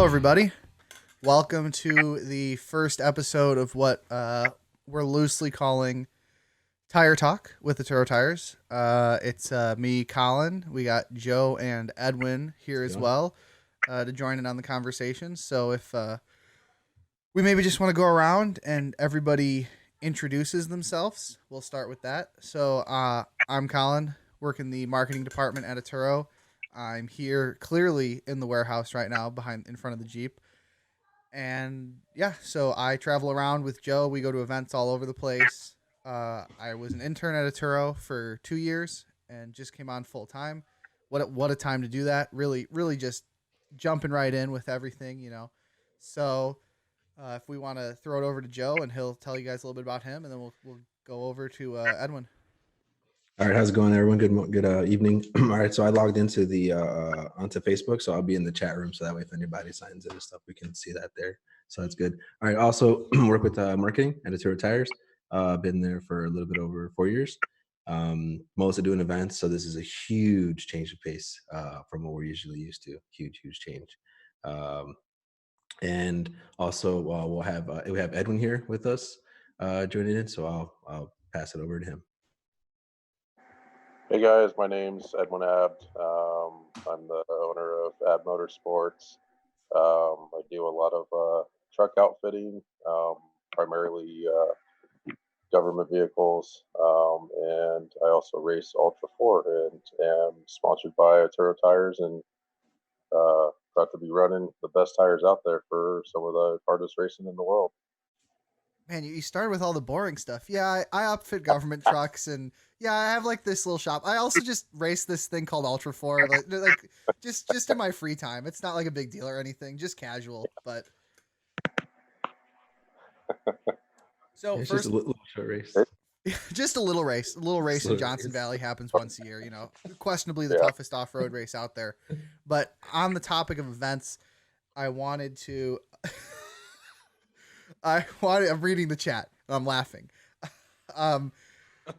everybody. Welcome to the first episode of what we're loosely calling Tire Talk with Atturo Tires. It's me, Collin. We got Joe and Edwin here as well to join in on the conversation. So if we maybe just want to go around and everybody introduces themselves, we'll start with that. So I'm Collin, work in the marketing department at Atturo. I'm here clearly in the warehouse right now in front of the Jeep. And yeah, so I travel around with Joe. We go to events all over the place. I was an intern at Atturo for 2 years and just came on full time. What a time to do that. Really just jumping right in with everything, you know. So if we want to throw it over to Joe and he'll tell you guys a little bit about him, and then we'll go over to Edwin. All right, how's it going, everyone? Good evening. All right, so I logged into the onto Facebook, so I'll be in the chat room, so that way if anybody signs in and stuff, we can see that there. So that's good. All right, also work with marketing at Atturo Tires. Been there for a little bit over 4 years. Mostly doing events, so this is a huge change of pace from what we're usually used to. Huge change. And also we have Edwin here with us joining in, so I'll pass it over to him. Hey guys, my name's Edwin Abd. I'm the owner of Abd Motorsports. I do a lot of truck outfitting, primarily government vehicles, and I also race Ultra4 and am sponsored by Atturo Tires and proud to be running the best tires out there for some of the hardest racing in the world. Man, you started with all the boring stuff. Yeah, I outfit government trucks, and yeah, I have like this little shop. I also just race this thing called Ultra4, like just in my free time. It's not like a big deal or anything, just casual. But so it's first, just a little short race. Just a little race. A little race in Johnson Valley happens once a year. You know, questionably the toughest off-road race out there. But on the topic of events, I'm reading the chat. I'm laughing.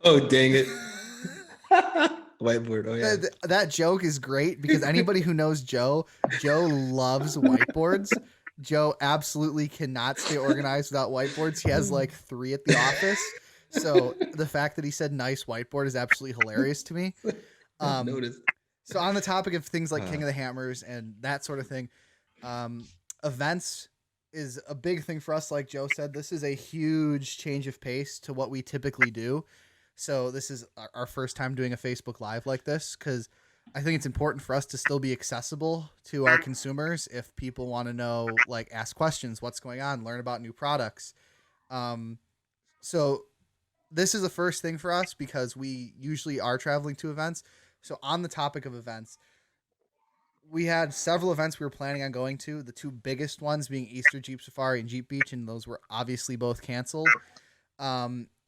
Oh, dang it. Whiteboard. Oh, yeah. That joke is great because anybody who knows Joe loves whiteboards. Joe absolutely cannot stay organized without whiteboards. He has like 3 at the office. So the fact that he said nice whiteboard is absolutely hilarious to me. So on the topic of things like King of the Hammers and that sort of thing, events is a big thing for us. Like Joe said, this is a huge change of pace to what we typically do. So this is our first time doing a Facebook Live like this, because I think it's important for us to still be accessible to our consumers. If people want to know, like, ask questions, what's going on, learn about new products. So this is the first thing for us because we usually are traveling to events. So on the topic of events, we had several events we were planning on going to, the 2 biggest ones being Easter Jeep Safari and Jeep Beach, and those were obviously both canceled.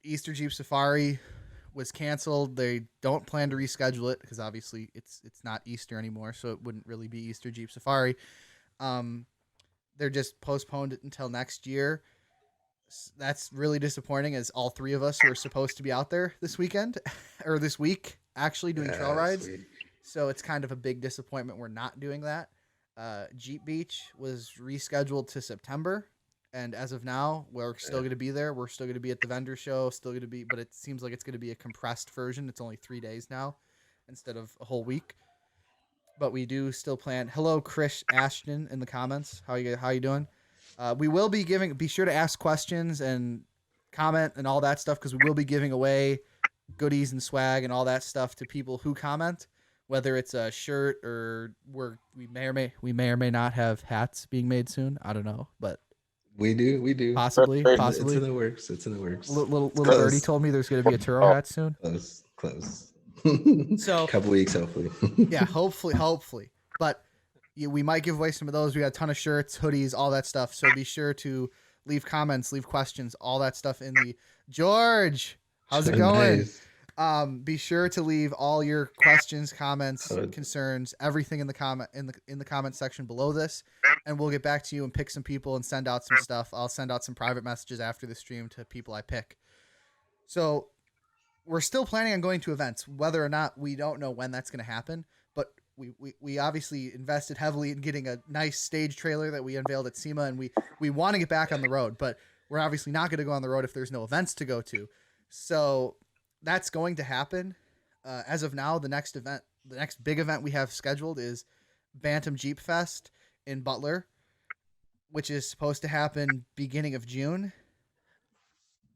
Easter Jeep Safari was canceled. They don't plan to reschedule it because obviously it's not Easter anymore, so it wouldn't really be Easter Jeep Safari. They're just postponed it until next year. That's really disappointing, as all 3 of us were supposed to be out there this weekend or this week actually doing trail rides. Sweet. So it's kind of a big disappointment we're not doing that. Jeep Beach was rescheduled to September, and as of now, we're still going to be there. We're still going to be at the vendor show, but it seems like it's going to be a compressed version. It's only 3 days now instead of a whole week. But we do still plan. Hello, Chris Ashton in the comments. How you doing? We will be be sure to ask questions and comment and all that stuff, because we will be giving away goodies and swag and all that stuff to people who comment, whether it's a shirt or we may or may not have hats being made soon. I don't know, but we do possibly. It's in the works. Little birdie told me there's going to be a Atturo hat soon. Close. So a couple weeks, hopefully. Yeah, hopefully. But we might give away some of those. We got a ton of shirts, hoodies, all that stuff. So be sure to leave comments, leave questions, all that stuff in the George. How's it going? Nice. Be sure to leave all your questions, comments, concerns, everything in the comment section below this, and we'll get back to you and pick some people and send out some stuff. I'll send out some private messages after the stream to people I pick. So we're still planning on going to events, whether or not we don't know when that's going to happen. But we obviously invested heavily in getting a nice stage trailer that we unveiled at SEMA, and we want to get back on the road, but we're obviously not going to go on the road if there's no events to go to. So that's going to happen. As of now, the next big event we have scheduled is Bantam Jeep Fest in Butler, which is supposed to happen beginning of June.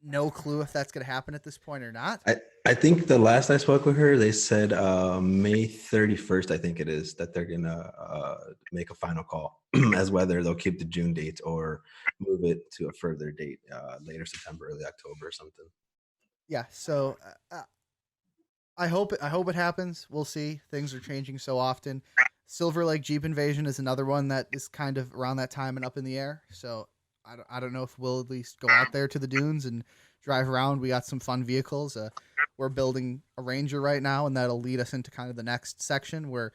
No clue if that's going to happen at this point or not. I think the last I spoke with her, they said May 31st, I think it is, that they're going to make a final call as whether they'll keep the June date or move it to a further date, later September, early October or something. Yeah, so I hope it happens. We'll see. Things are changing so often. Silver Lake Jeep Invasion is another one that is kind of around that time and up in the air. So I don't know if we'll at least go out there to the dunes and drive around. We got some fun vehicles. We're building a Ranger right now, and that'll lead us into kind of the next section where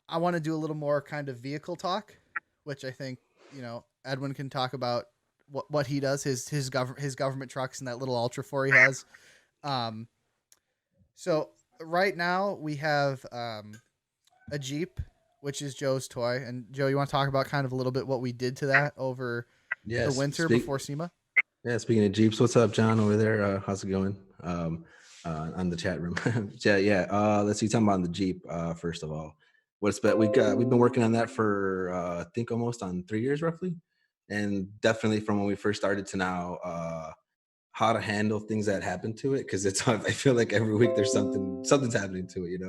I want to do a little more kind of vehicle talk, which I think, Edwin can talk about what he does, his government trucks and that little Ultra4 he has. So right now we have a Jeep, which is Joe's toy. And Joe, you want to talk about kind of a little bit what we did to that over the winter before SEMA? Yeah, speaking of Jeeps, what's up, John, over there? How's it going? On the chat room. Let's see, talking about the Jeep, first of all. We've been working on that for I think almost on 3 years roughly. And definitely from when we first started to now, how to handle things that happen to it, because I feel like every week there's something's happening to it,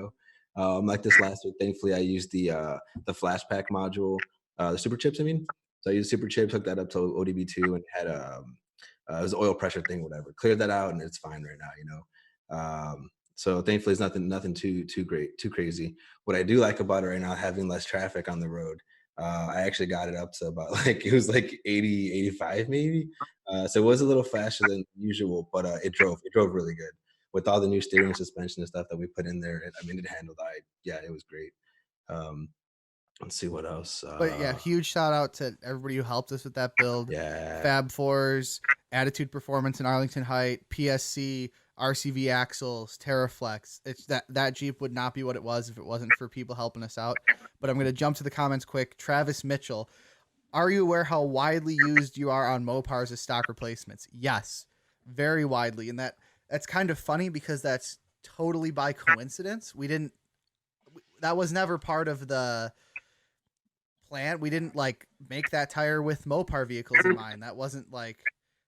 like this last week, thankfully I used the flash pack module, the super chips, I mean. So I used super chips, hooked that up to ODB2, and had it was an oil pressure thing, whatever. Cleared that out, and it's fine right now, so thankfully it's nothing too crazy. What I do like about it right now, having less traffic on the road, I actually got it up to about it was like 80, 85 maybe. So it was a little faster than usual, but it drove really good with all the new steering suspension and stuff that we put in there. It handled. It was great. Let's see what else. But yeah, huge shout out to everybody who helped us with that build. Yeah. Fab Fours, Attitude Performance in Arlington Height, PSC, RCV Axles, Terraflex. It's that Jeep would not be what it was if it wasn't for people helping us out. But I'm going to jump to the comments quick. Travis Mitchell, are you aware how widely used you are on Mopars as stock replacements? Yes, very widely. And that's kind of funny because that's totally by coincidence. That was never part of the plan. We didn't make that tire with Mopar vehicles in mind. That wasn't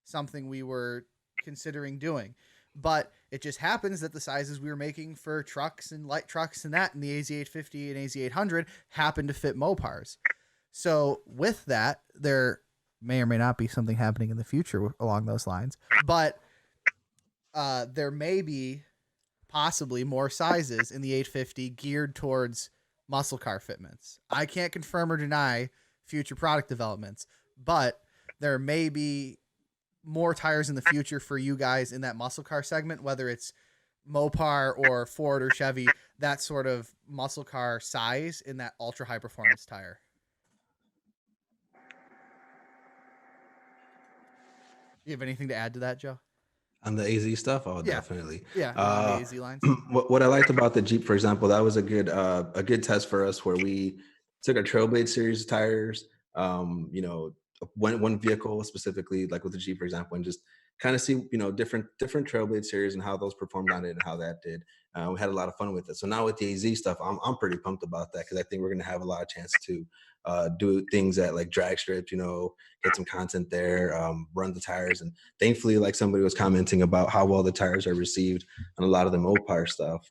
something we were considering doing. But it just happens that the sizes we were making for trucks and light trucks and that in the AZ850 and AZ800 happen to fit Mopars. So with that, there may or may not be something happening in the future along those lines. But there may be possibly more sizes in the 850 geared towards muscle car fitments. I can't confirm or deny future product developments, but there may be more tires in the future for you guys in that muscle car segment, whether it's Mopar or Ford or Chevy, that sort of muscle car size in that ultra high performance tire. Do you have anything to add to that, Joe? On the AZ stuff? Oh, yeah. Definitely. Yeah, on the AZ lines. What I liked about the Jeep, for example, that was a good test for us where we took our Trailblade series tires, one vehicle specifically, like with the Jeep, for example, and just kind of see, different Trailblade series and how those performed on it and how that did. We had a lot of fun with it. So now with the AZ stuff, I'm pretty pumped about that because I think we're going to have a lot of chance to do things at like drag strips, get some content there, run the tires. And thankfully, like somebody was commenting about how well the tires are received on a lot of the Mopar stuff.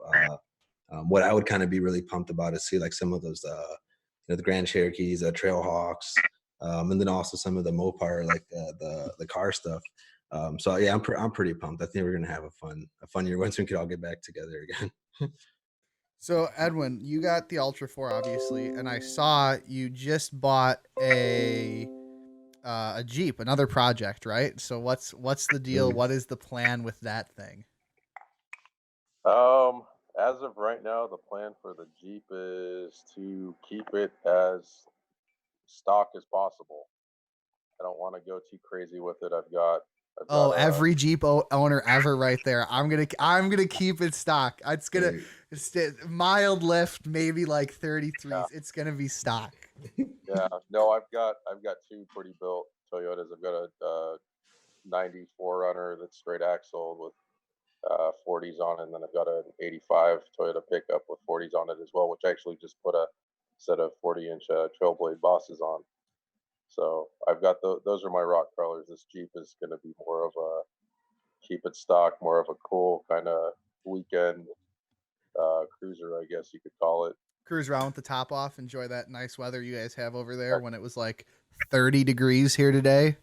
What I would kind of be really pumped about is see like some of those, the Grand Cherokees, Trailhawks, and then also some of the Mopar, like the car stuff. So yeah, I'm pretty pumped. I think we're gonna have a fun year once we can all get back together again. So Edwin, you got the Ultra4 obviously, and I saw you just bought a Jeep, another project, right? So what's the deal? What is the plan with that thing? As of right now, the plan for the Jeep is to keep it as stock as possible. I don't want to go too crazy with it. I've got I've Oh, got every Jeep owner ever, right there. I'm gonna keep it stock. It's gonna mild lift, maybe like 33s. It's gonna be stock. yeah. No, I've got two pretty built Toyotas. I've got a 94 runner that's straight axle with 40s on it, and then I've got an 85 Toyota pickup with 40s on it as well, which I actually just put a set of 40-inch Trailblade bosses on. So I've got those are my rock crawlers. This Jeep is going to be more of a keep it stock, more of a cool kind of weekend cruiser, I guess you could call it. Cruise around with the top off. Enjoy that nice weather you guys have over there when it was like 30 degrees here today.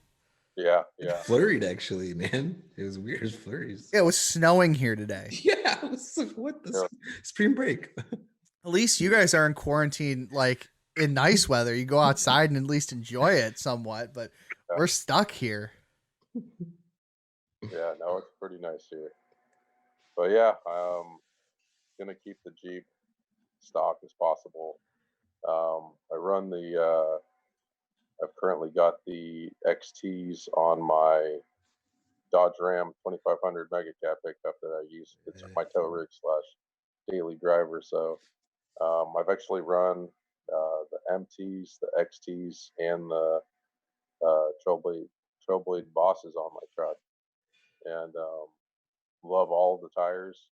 Yeah, It yeah. flurried actually, man. It was weird. It was flurries. It was snowing here today. Yeah, it was like, what the spring break? At least you guys are in quarantine, like in nice weather. You go outside and at least enjoy it somewhat, but we're stuck here. Yeah, no, it's pretty nice here. But yeah, gonna keep the Jeep stock as possible. I run I've currently got the XTs on my Dodge Ram 2500 Mega Cab pickup that I use. It's my tow rig / daily driver. So I've actually run the MTs, the XTs, and the Trailblade bosses on my truck, and love all of the tires.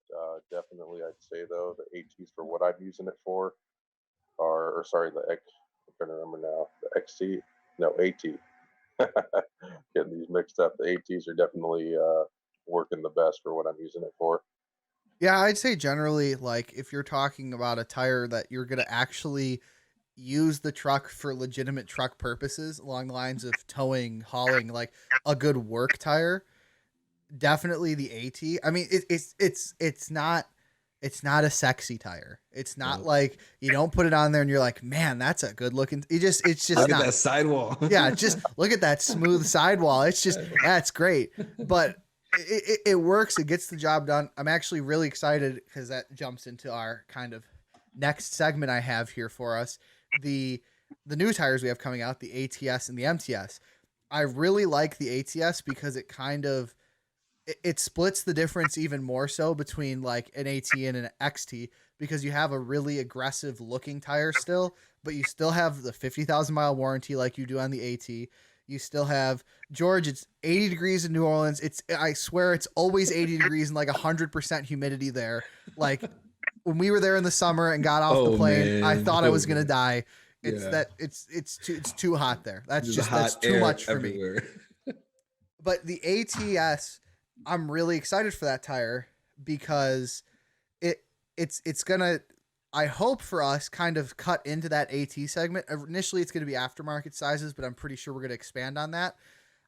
Definitely, I'd say though the ATs for what I'm using it for or sorry, the X. I'm trying to remember now. The XT, no AT. Getting these mixed up. The ATs are definitely working the best for what I'm using it for. Yeah, I'd say generally, like if you're talking about a tire that you're gonna actually use the truck for legitimate truck purposes, along the lines of towing, hauling, like a good work tire, definitely the AT. I mean, it's not a sexy tire. It's not like you don't put it on there and you're like, man, that's a good looking. It's just look not. at that sidewall. Yeah, just look at that smooth sidewall. It's just that's great, but it works. It gets the job done. I'm actually really excited because that jumps into our kind of next segment I have here for us. The new tires we have coming out, the ATS and the MTS. I really like the ATS because it kind of it splits the difference even more so between like an AT and an XT, because you have a really aggressive looking tire still, but you still have the 50,000-mile warranty like you do on the AT. You still have George. It's 80 degrees in New Orleans. I swear it's always 80 degrees and like 100% humidity there. Like when we were there in the summer and got off the plane, man. I thought I was gonna die. It's too hot there. That's too much for everywhere. Me. But the ATS, I'm really excited for that tire because it's gonna, I hope for us, kind of cut into that AT segment. Initially, it's gonna be aftermarket sizes, but I'm pretty sure we're gonna expand on that.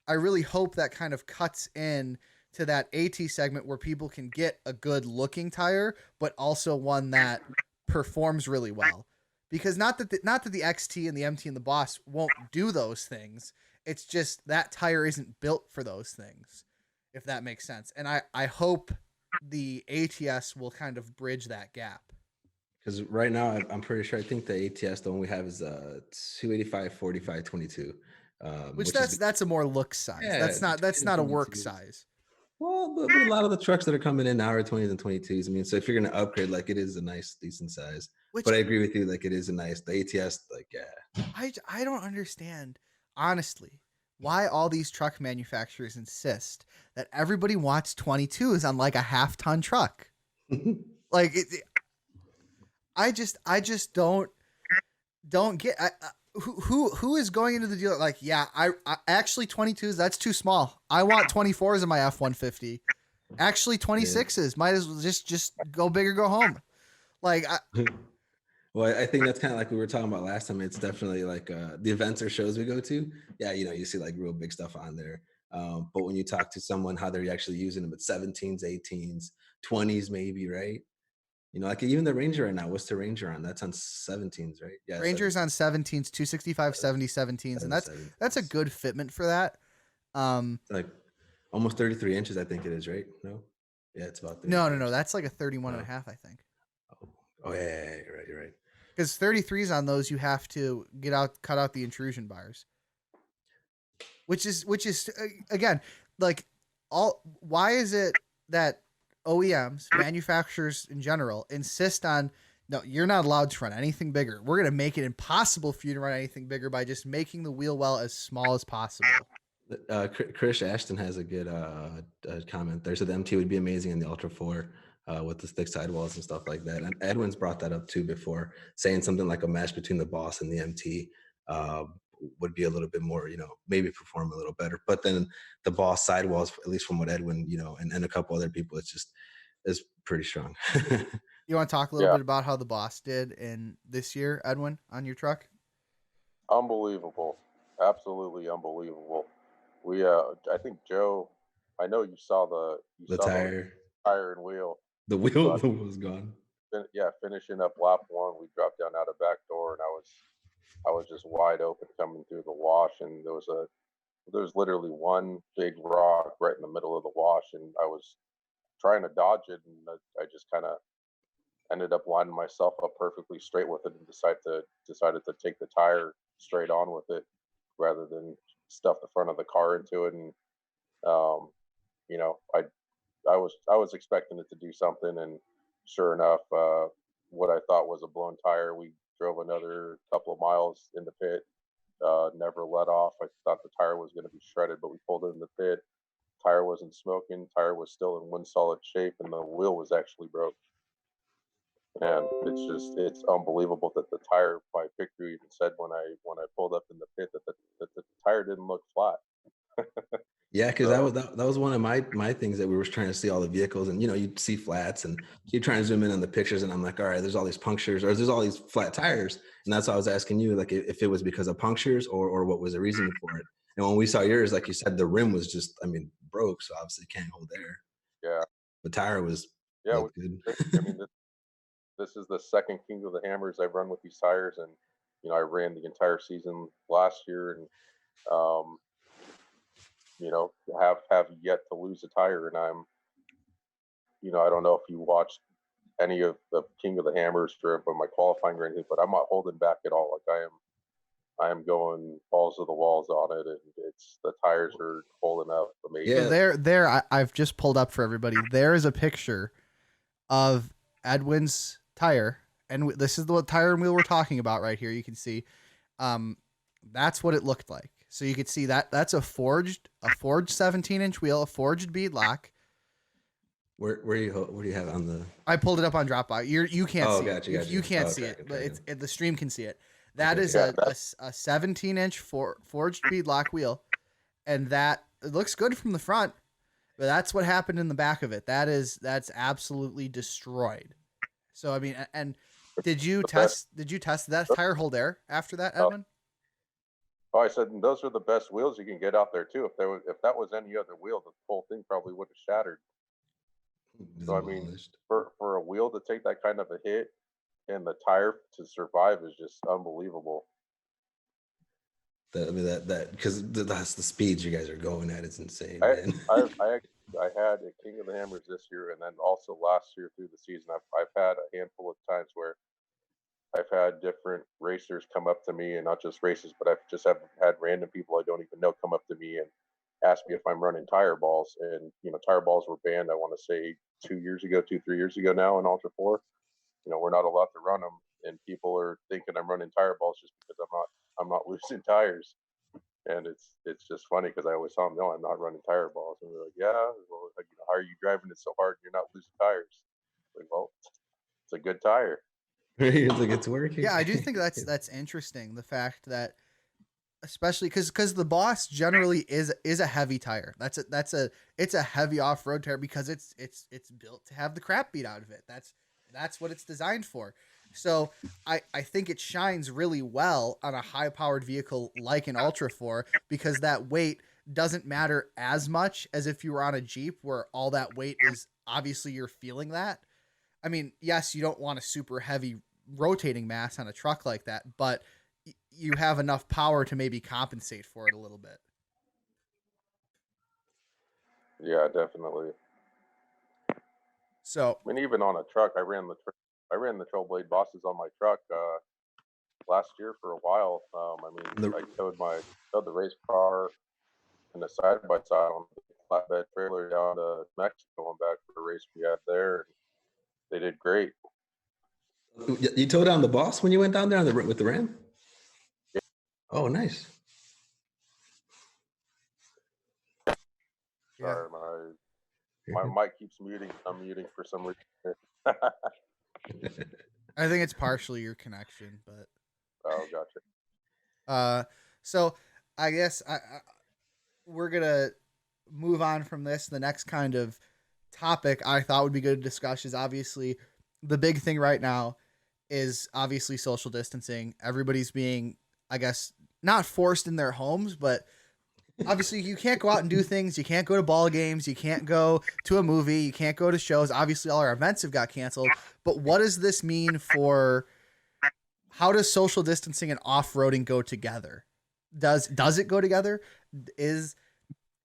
I really hope that kind of cuts in to that AT segment where people can get a good looking tire, but also one that performs really well. Because not that the XT and the MT and the Boss won't do those things. It's just that tire isn't built for those things, if that makes sense. And I hope the ATS will kind of bridge that gap. Because right now, I'm pretty sure, I think the ATS, the one we have is 285, 45, 22. Which that's a more look size. Yeah, that's not a work size. Well, but a lot of the trucks that are coming in now are 20s and 22s. I mean, so if you're going to upgrade, like it is a nice, decent size. But I agree with you, like it is a nice, the ATS, like, yeah. I don't understand, honestly, why all these truck manufacturers insist that everybody wants 22s on like a half-ton truck. Like I just don't get. Who is going into the dealer like, yeah, I actually 22s, that's too small. I want 24s in my F-150. Actually 26s, might as well just go big or go home. Like well, I think that's kind of like we were talking about last time. It's definitely like the events or shows we go to. Yeah, you see like real big stuff on there. But when you talk to someone, how they're actually using them, it's 17s, 18s, 20s, maybe, right? Like even the Ranger right now. What's the Ranger on? That's on 17s, right? Yeah, Ranger's 17s. On 17s, 265, 70, 17s, and that's a good fitment for that. Like almost 33 inches, I think it is, right? No, yeah, it's about 33 no. That's like a 31 and a half, I think. Oh yeah, you're right. Because 33s on those, you have to cut out the intrusion bars, which is again, like why is it that OEMs, manufacturers in general, insist on no, you're not allowed to run anything bigger. We're gonna make it impossible for you to run anything bigger by just making the wheel well as small as possible. Chris Ashton has a good comment there. So the MT would be amazing in the Ultra 4 with the thick sidewalls and stuff like that. And Edwin's brought that up too before, saying something like a mesh between the Boss and the MT would be a little bit more, maybe perform a little better. But then the Boss sidewalls, at least from what Edwin, and a couple other people, it's pretty strong. You want to talk a little bit about how the Boss did in this year, Edwin, on your truck? Unbelievable. Absolutely unbelievable. We I think Joe, I know you saw the tire and wheel. The wheel was gone. Yeah, finishing up lap 1, we dropped down out of back door, and I was just wide open coming through the wash, and there was literally one big rock right in the middle of the wash, and I was trying to dodge it, and I just kind of ended up lining myself up perfectly straight with it, and decided to take the tire straight on with it rather than stuff the front of the car into it. And I was expecting it to do something, and sure enough, what I thought was a blown tire, we drove another couple of miles in the pit, never let off. I thought the tire was going to be shredded, but we pulled it in the pit. Tire wasn't smoking. Tire was still in one solid shape, and the wheel was actually broke. And it's unbelievable that the tire, my picture even said when I pulled up in the pit that the tire didn't look flat. Yeah, because that was one of my things that we were trying to see all the vehicles, and you'd see flats, and you're trying to zoom in on the pictures, and I'm like, all right, there's all these punctures, or there's all these flat tires, and that's why I was asking you, like, if it was because of punctures or what was the reason for it. And when we saw yours, like you said, the rim was just, broke, so obviously can't hold air. Yeah, the tire was good. I mean, this is the second King of the Hammers I've run with these tires, and I ran the entire season last year, and have yet to lose a tire. And I'm, I don't know if you watched any of the King of the Hammers for my qualifying or anything, but I'm not holding back at all. Like I am going balls to the walls on it, and the tires are holding up amazing. So I've just pulled up for everybody. There is a picture of Edwin's tire, and this is the tire and wheel we're talking about right here. You can see, that's what it looked like. So you could see that's a forged 17-inch wheel, a forged bead lock. Where do you have on the? I pulled it up on Dropbox. You can't see gotcha, it. Gotcha. You can't see it, but the stream can see it. That is a 17-inch forged bead lock wheel, and it looks good from the front, but that's what happened in the back of it. That's absolutely destroyed. So I mean, and did you test that tire hold air after that, Edwin? Oh, I said those are the best wheels you can get out there too. If that was any other wheel, the whole thing probably would have shattered. So I mean, for a wheel to take that kind of a hit and the tire to survive is just unbelievable. That because that's the speeds you guys are going at. It's insane. I had a King of the Hammers this year, and then also last year through the season, I've had a handful of times where I've had different racers come up to me, and not just racers, but I've just had random people I don't even know come up to me and ask me if I'm running tire balls. And tire balls were banned, I want to say 3 years ago now in Ultra 4. We're not allowed to run them, and people are thinking I'm running tire balls just because I'm not losing tires. And it's just funny because I always tell them, no, I'm not running tire balls. And they're like, yeah, well, how are you driving it so hard and you're not losing tires? Like, well, it's a good tire. It's working. Yeah, I do think that's interesting. The fact that, especially because the Boss generally is a heavy tire. It's a heavy off road tire because it's built to have the crap beat out of it. That's what it's designed for. So I think it shines really well on a high powered vehicle like an Ultra 4 because that weight doesn't matter as much as if you were on a Jeep where all that weight is obviously you're feeling that. I mean, yes, you don't want a super heavy rotating mass on a truck like that, but you have enough power to maybe compensate for it a little bit. Yeah, definitely. So, I mean, even on a truck, I ran the Trailblade Bosses on my truck last year for a while. I towed the race car and the side by side on flatbed trailer down to Mexico and back for a race we had there. And they did great. You towed down the boss when you went down there with the Ram? Yeah. Oh, nice. Sorry, my mic keeps muting. I'm muting for some reason. I think it's partially your connection, but Oh, gotcha. so I guess we're gonna move on from this. The next kind of topic I thought would be good to discuss is obviously the big thing right now is obviously social distancing. Everybody's being, I guess, not forced in their homes, but obviously you can't go out and do things. You can't go to ball games. You can't go to a movie. You can't go to shows. Obviously all our events have got canceled. But what does this mean for how does social distancing and off-roading go together? Does it go together? Is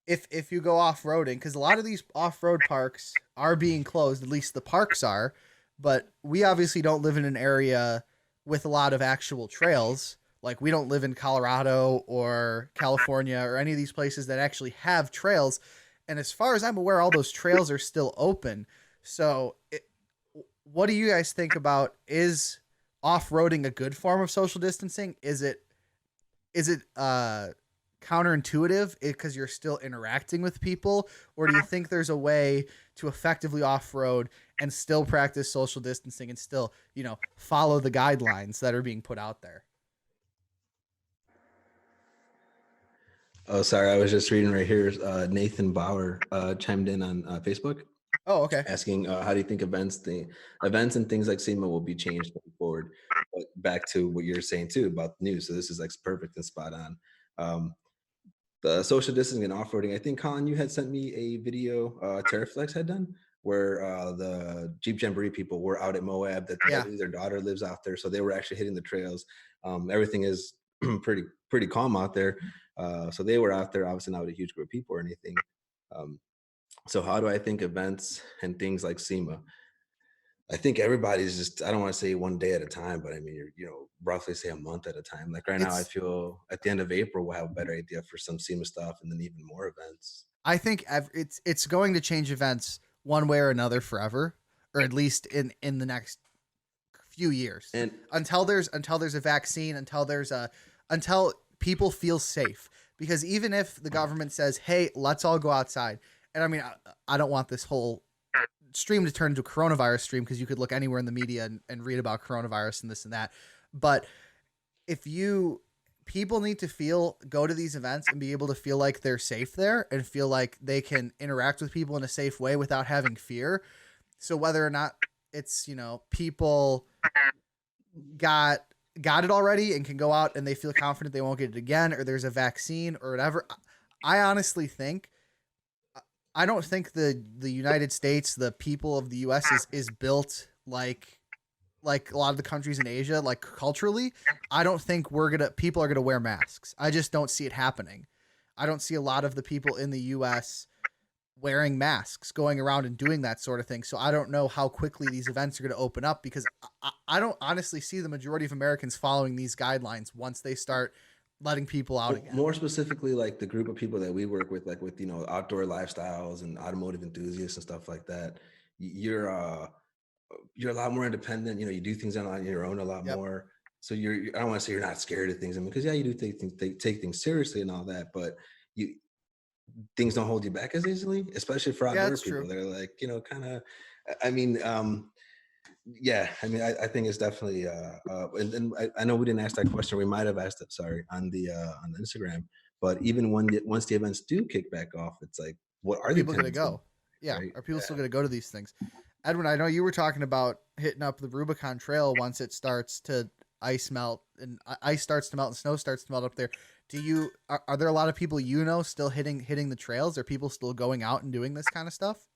if you go off-roading, because a lot of these off-road parks are being closed, at least the parks are, but we obviously don't live in an area with a lot of actual trails. Like we don't live in Colorado or California or any of these places that actually have trails. And as far as I'm aware, all those trails are still open. So what do you guys think about, is off-roading a good form of social distancing? Is it counterintuitive because you're still interacting with people, or do you think there's a way to effectively off-road and still practice social distancing and still, follow the guidelines that are being put out there? Oh, sorry. I was just reading right here. Nathan Bauer chimed in on Facebook. Oh, okay. Asking how do you think events and things like SEMA will be changed going forward? But back to what you're saying too about news. So this is like perfect and spot on. The social distancing and off-roading. I think Collin, you had sent me a video Terraflex had done where the Jeep Jamboree people were out at Moab. That their daughter lives out there, so they were actually hitting the trails. Everything is pretty calm out there. So they were out there, obviously not with a huge group of people or anything. So how do I think events and things like SEMA? I think everybody's just, I don't want to say one day at a time, but I mean, roughly say a month at a time. Like now, I feel at the end of April, we'll have a better idea for some SEMA stuff and then even more events. I think it's going to change events one way or another forever, or at least in the next few years. And until there's a vaccine, until people feel safe. Because even if the government says, hey, let's all go outside. And I mean, I don't want this whole stream to turn into a coronavirus stream, because you could look anywhere in the media and read about coronavirus and this and that. But people need to go to these events and be able to feel like they're safe there and feel like they can interact with people in a safe way without having fear. So whether or not it's, people got it already and can go out and they feel confident they won't get it again, or there's a vaccine or whatever. I honestly think, I don't think the United States, the people of the US is built like a lot of the countries in Asia, like culturally. I don't think people are going to wear masks. I just don't see it happening. I don't see a lot of the people in the US wearing masks, going around and doing that sort of thing. So I don't know how quickly these events are going to open up, because I don't honestly see the majority of Americans following these guidelines once they start letting people out again. More specifically, like the group of people that we work with, like with, outdoor lifestyles and automotive enthusiasts and stuff like that, you're a lot more independent. You do things on your own a lot more. So I don't want to say you're not scared of things. I mean, because you do take things seriously and all that, but things don't hold you back as easily, especially for outdoor people. True. They're like, kind of, I mean, I think it's definitely, and I know we didn't ask that question. We might have asked it, on the Instagram, but even once the events do kick back off, it's like, what are people going to go? Yeah. Right? Are people still going to go to these things? Edwin, I know you were talking about hitting up the Rubicon Trail once it starts to ice melt and ice starts to melt and snow starts to melt up there. Are there a lot of people still hitting the trails? Are people still going out and doing this kind of stuff?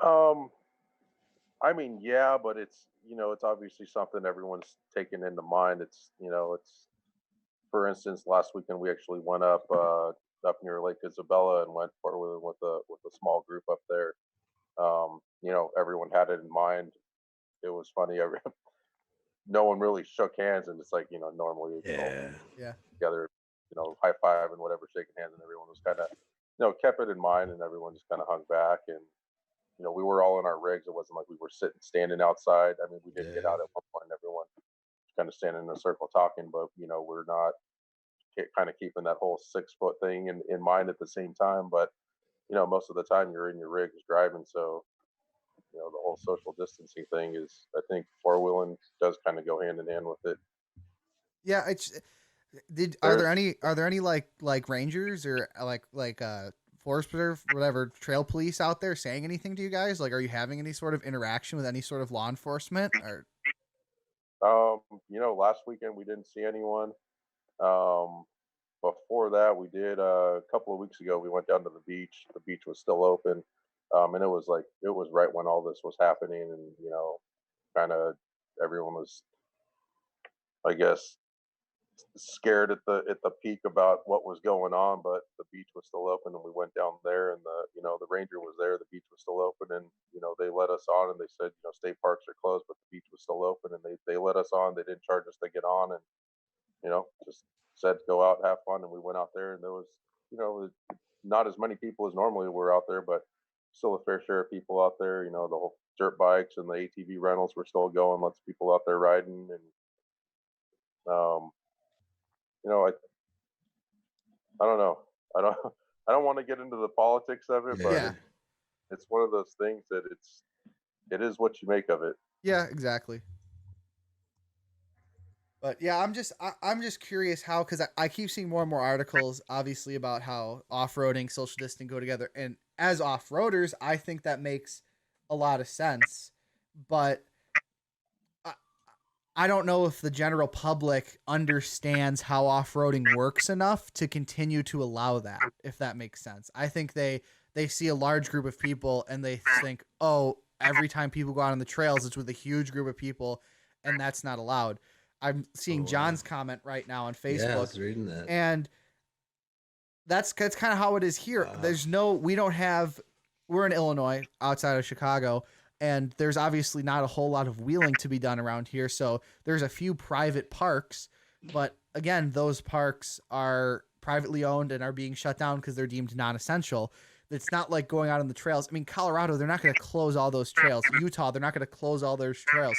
I mean, yeah, but it's it's obviously something everyone's taking into mind. It's for instance, last weekend we actually went up near Lake Isabella and went with a small group up there. Everyone had it in mind. It was funny. No one really shook hands, and it's like normally together, high five and whatever, shaking hands, and everyone was kind of kept it in mind, and everyone just kind of hung back. And we were all in our rigs. It wasn't like we were standing outside. I mean, we did get Yeah. out at one point. Everyone kind of standing in a circle talking, but we're not kind of keeping that whole 6 foot thing in mind at the same time. But most of the time you're in your rigs driving, so the whole social distancing thing is, I think, four wheeling does kind of go hand in hand with it. Yeah, it's are There, there any like rangers or forest preserve, whatever, trail police out there saying anything to you guys? Like, are you having any sort of interaction with any sort of law enforcement? Or last weekend we didn't see anyone. Um, Before that, we did a couple of weeks ago. We went down to the beach. The beach was still open, and it was right when all this was happening, and kind of everyone was, I guess, scared at the peak about what was going on. But the beach was still open, and we went down there, and the ranger was there. The beach was still open, and they let us on, and they said state parks are closed, but the beach was still open, and they let us on. They didn't charge us to get on, and just said go out, have fun, and we went out there, and there was not as many people as normally were out there, but still a fair share of people out there. The whole dirt bikes and the ATV rentals were still going. Lots of people out there riding, and um, I don't know. I don't I don't want to get into the politics of it, but Yeah. yeah, it's one of those things that it is what you make of it. yeah, exactly. But yeah, I'm just curious how, because I keep seeing more and more articles, obviously, about how off roading, social distancing go together, and as off roaders, I think that makes a lot of sense. But I, I don't know if the general public understands how off roading works enough to continue to allow that, if that makes sense. I think they see a large group of people and they think, oh, every time people go out on the trails, it's with a huge group of people, and that's not allowed. I'm seeing Oh, wow. John's comment right now on Yeah, I Facebook, was reading that. and that's kind of how it is here. Wow. We don't have, we're in Illinois outside of Chicago, and there's obviously not a whole lot of wheeling to be done around here. So there's a few private parks, but again, those parks are privately owned and are being shut down because they're deemed non-essential. It's not like going out on the trails. I mean, Colorado, they're not going to close all those trails. Utah, they're not going to close all those trails.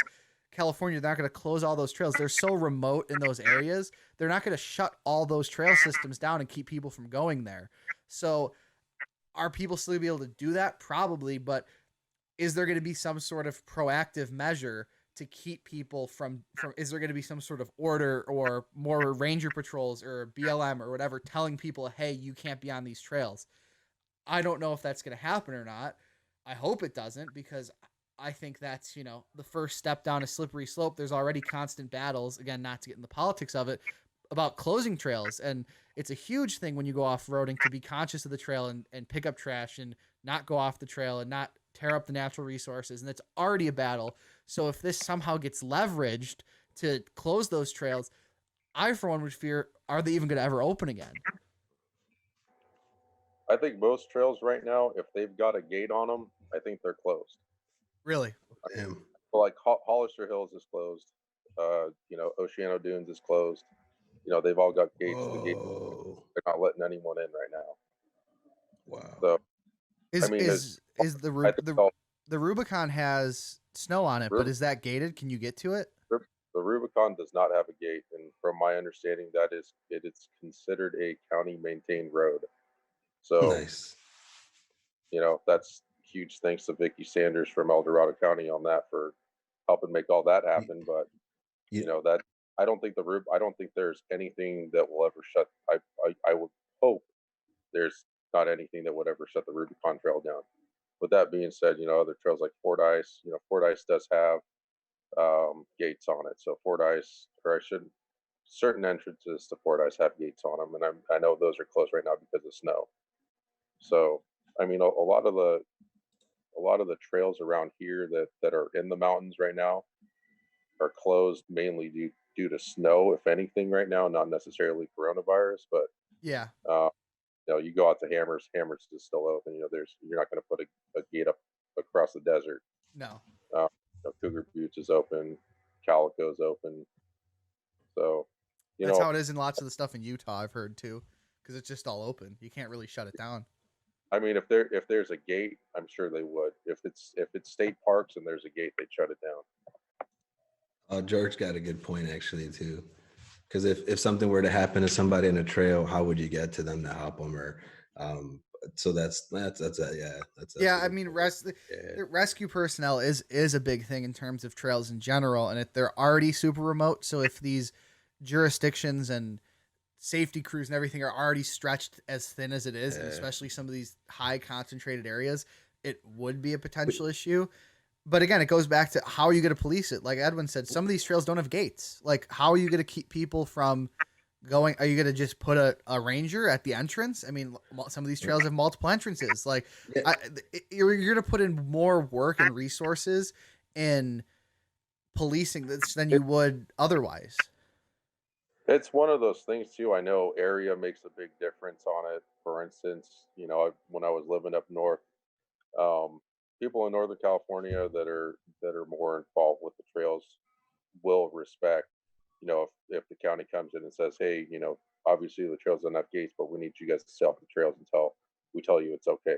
California, they're not going to close all those trails. They're so remote in those areas. They're not going to shut all those trail systems down and keep people from going there. So are people still be able to do that? Probably, but is there going to be some sort of proactive measure to keep people from is there going to be some sort of order or more ranger patrols or BLM or whatever telling people, hey, you can't be on these trails? I don't know if that's going to happen or not. I hope it doesn't, because I think that's, the first step down a slippery slope. There's already constant battles, again, not to get in the politics of it, about closing trails. And it's a huge thing when you go off roading to be conscious of the trail and pick up trash and not go off the trail and not tear up the natural resources. And it's already a battle. So if this somehow gets leveraged to close those trails, I, for one, would fear, are they even going to ever open again? I think most trails right now, if they've got a gate on them, I think they're closed. Really? Damn. Well, like Hollister Hills is closed. Oceano Dunes is closed. They've all got gates. The gate, Whoa. they're not letting anyone in right now. Wow. So I Is mean, is I think all, the Rubicon has snow on it, but is that gated? Can you get to it? the Rubicon does not have a gate, and from my understanding, it's considered a county maintained road. So Nice. that's huge. Thanks to Vicky Sanders from El Dorado County on that for helping make all that happen. But You, that I don't think there's anything that will ever shut. I would hope there's not anything that would ever shut the Rubicon Trail down. With that being said, other trails like Fordyce, Fordyce does have gates on it. So Fordyce, or I should, certain entrances to Fordyce have gates on them, and I know those are closed right now because of snow. So I mean, a lot of the trails around here that are in the mountains right now are closed mainly due to snow, if anything, right now, not necessarily coronavirus, but Yeah. uh, you go out to Hammers is still open. You're not going to put a gate up across the desert. No. Uh, Cougar Buttes is open, Calico's open, so That's how it is in lots of the stuff in Utah, I've heard too, because it's just all open. You can't really shut it down. I mean, if there's a gate, I'm sure they would. If it's state parks and there's a gate, they'd shut it down. George got a good point actually too, because if something were to happen to somebody in a trail, how would you get to them to help them? Or so that's yeah, that's Yeah, a I good mean, point. Yeah. the rescue personnel is a big thing in terms of trails in general, and if they're already super remote, so if these jurisdictions and safety crews and everything are already stretched as thin as it is, and especially some of these high concentrated areas, it would be a potential issue. But again, it goes back to how are you going to police it? Like Edwin said, some of these trails don't have gates. Like, how are you going to keep people from going? Are you going to just put a ranger at the entrance? I mean, some of these trails have multiple entrances. Like, Yeah. you're going to put in more work and resources in policing this than you would otherwise. It's one of those things too. I know area makes a big difference on it. For instance, when I was living up north, um, people in Northern California that are more involved with the trails will respect. If the county comes in and says, "Hey, obviously the trails don't have gates, but we need you guys to stay off the trails until we tell you it's okay."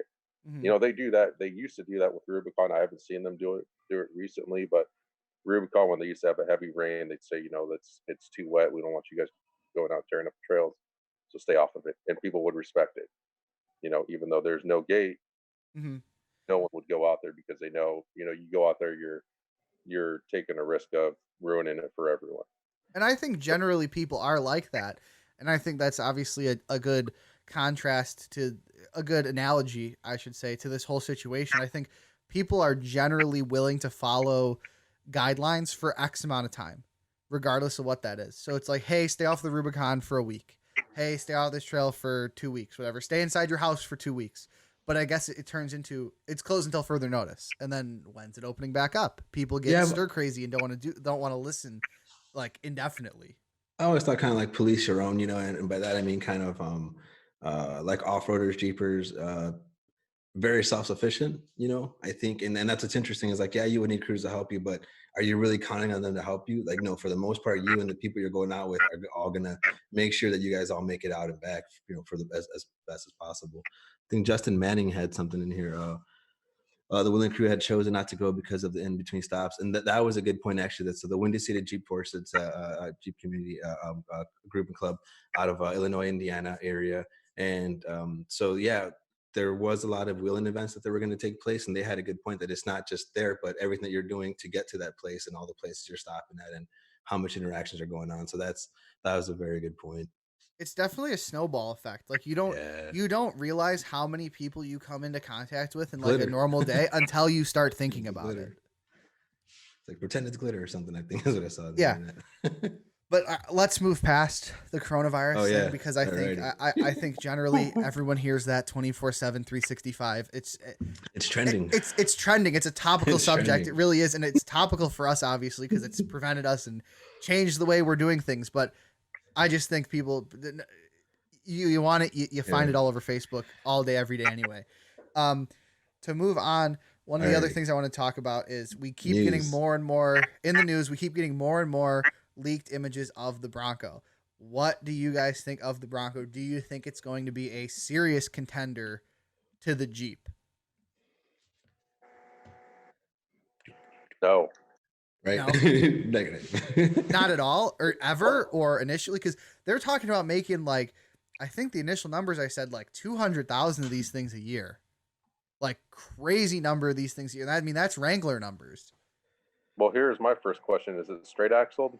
Mm-hmm. They do that. They used to do that with Rubicon. I haven't seen them do it recently, but Rubicon, when they used to have a heavy rain, they'd say, that's it's too wet. We don't want you guys going out tearing up the trails, so stay off of it. And people would respect it. Even though there's no gate, Mm-hmm. no one would go out there because they know, you go out there, you're taking a risk of ruining it for everyone. And I think generally people are like that. And I think that's obviously a good contrast to a good analogy, I should say, to this whole situation. I think people are generally willing to follow guidelines for X amount of time, regardless of what that is. So it's like, hey, stay off the Rubicon for a week. Hey, stay out of this trail for 2 weeks, whatever. Stay inside your house for 2 weeks. But I guess it turns into it's closed until further notice. And then when's it opening back up? People get stir crazy and don't want to listen like indefinitely. I always thought kind of like police your own, and by that I mean kind of like off-roaders, jeepers, very self-sufficient, I think, and that's what's interesting is like, yeah, you would need crews to help you, but are you really counting on them to help you? Like, no, for the most part, you and the people you're going out with are all gonna make sure that you guys all make it out and back, for the best as possible. I think Justin Manning had something in here. The Wheeling crew had chosen not to go because of the in between stops, and that was a good point actually. So the Windy Seated Jeep Force, it's a Jeep community group and club out of Illinois, Indiana area, and so yeah, there was a lot of wheeling events that they were going to take place, and they had a good point that it's not just there, but everything that you're doing to get to that place and all the places you're stopping at and how much interactions are going on. So that was a very good point. It's definitely a snowball effect. Like you don't realize how many people you come into contact with in like Glitter. a normal day until you start thinking about Glitter. it. It's like pretend it's glitter or something, I think is what I saw on the Yeah. internet. But let's move past the coronavirus thing because I think I think generally everyone hears that 24/7 365. It's trending. It's trending. It's a topical It's subject. trending. It really is, and it's topical for us obviously because it's prevented us and changed the way we're doing things. But I just think people, you want it, you find it all over Facebook all day, every day anyway. To move on, one of the other things I want to talk about is we keep getting more and more in the news. We keep getting more and more leaked images of the Bronco. What do you guys think of the Bronco? Do you think it's going to be a serious contender to the Jeep? No. Right? No. Negative. Not at all, or ever, or initially, because they're talking about making like, I think the initial numbers I said like 200,000 of these things a year, like crazy number of these things a year. I mean, that's Wrangler numbers. Well, here's my first question: is it straight axled?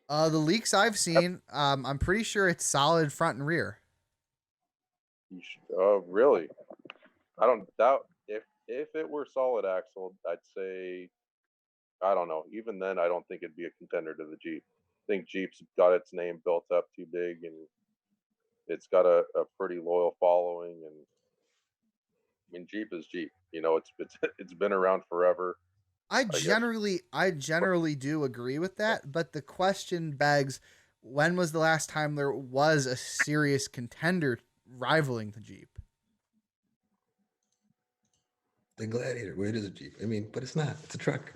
The leaks I've seen, I'm pretty sure it's solid front and rear. Oh, really? I don't doubt if it were solid axled, I'd say I don't know. Even then, I don't think it'd be a contender to the Jeep. I think Jeep's got its name built up too big, and it's got a pretty loyal following. And I mean, Jeep is Jeep. It's been around forever. I generally do agree with that, but the question begs, when was the last time there was a serious contender rivaling the Jeep? The Gladiator, where it is a Jeep. I mean, but it's not. It's a truck.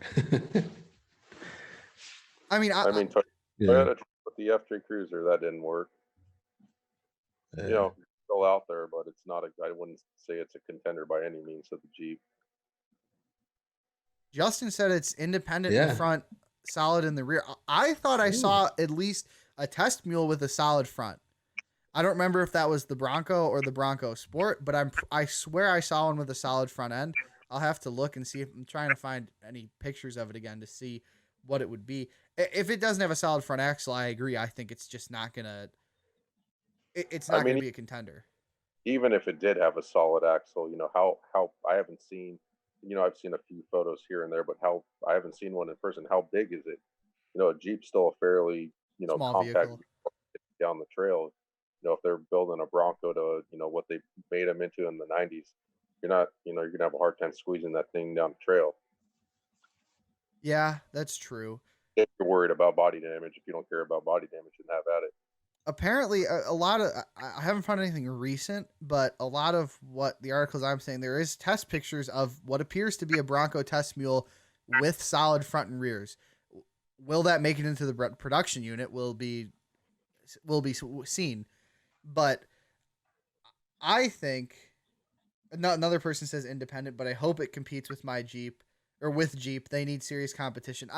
I mean, Toyota with the F3 Cruiser, that didn't work. still out there, but it's not I wouldn't say it's a contender by any means to the Jeep. Justin said it's independent in Yeah. the front, solid in the rear. I thought I saw at least a test mule with a solid front. I don't remember if that was the Bronco or the Bronco Sport, but I swear I saw one with a solid front end. I'll have to look and see if I'm trying to find any pictures of it again to see what it would be. If it doesn't have a solid front axle, I agree. I think it's just not gonna. It's not gonna be a contender. Even if it did have a solid axle, how I haven't seen, I've seen a few photos here and there, but how I haven't seen one in person. How big is it? A Jeep's still a fairly Small compact vehicle. down the trail. If they're building a Bronco to what they made them into in the 90s, you're not you're gonna have a hard time squeezing that thing down the trail. Yeah, that's true. If you're worried about body damage, if you don't care about body damage, then have at it. Apparently, a lot of I haven't found anything recent, but a lot of what the articles I'm saying, there is test pictures of what appears to be a Bronco test mule with solid front and rears. Will that make it into the production unit? Will be seen, but I think another person says independent, but I hope it competes with my Jeep or with Jeep. They need serious competition.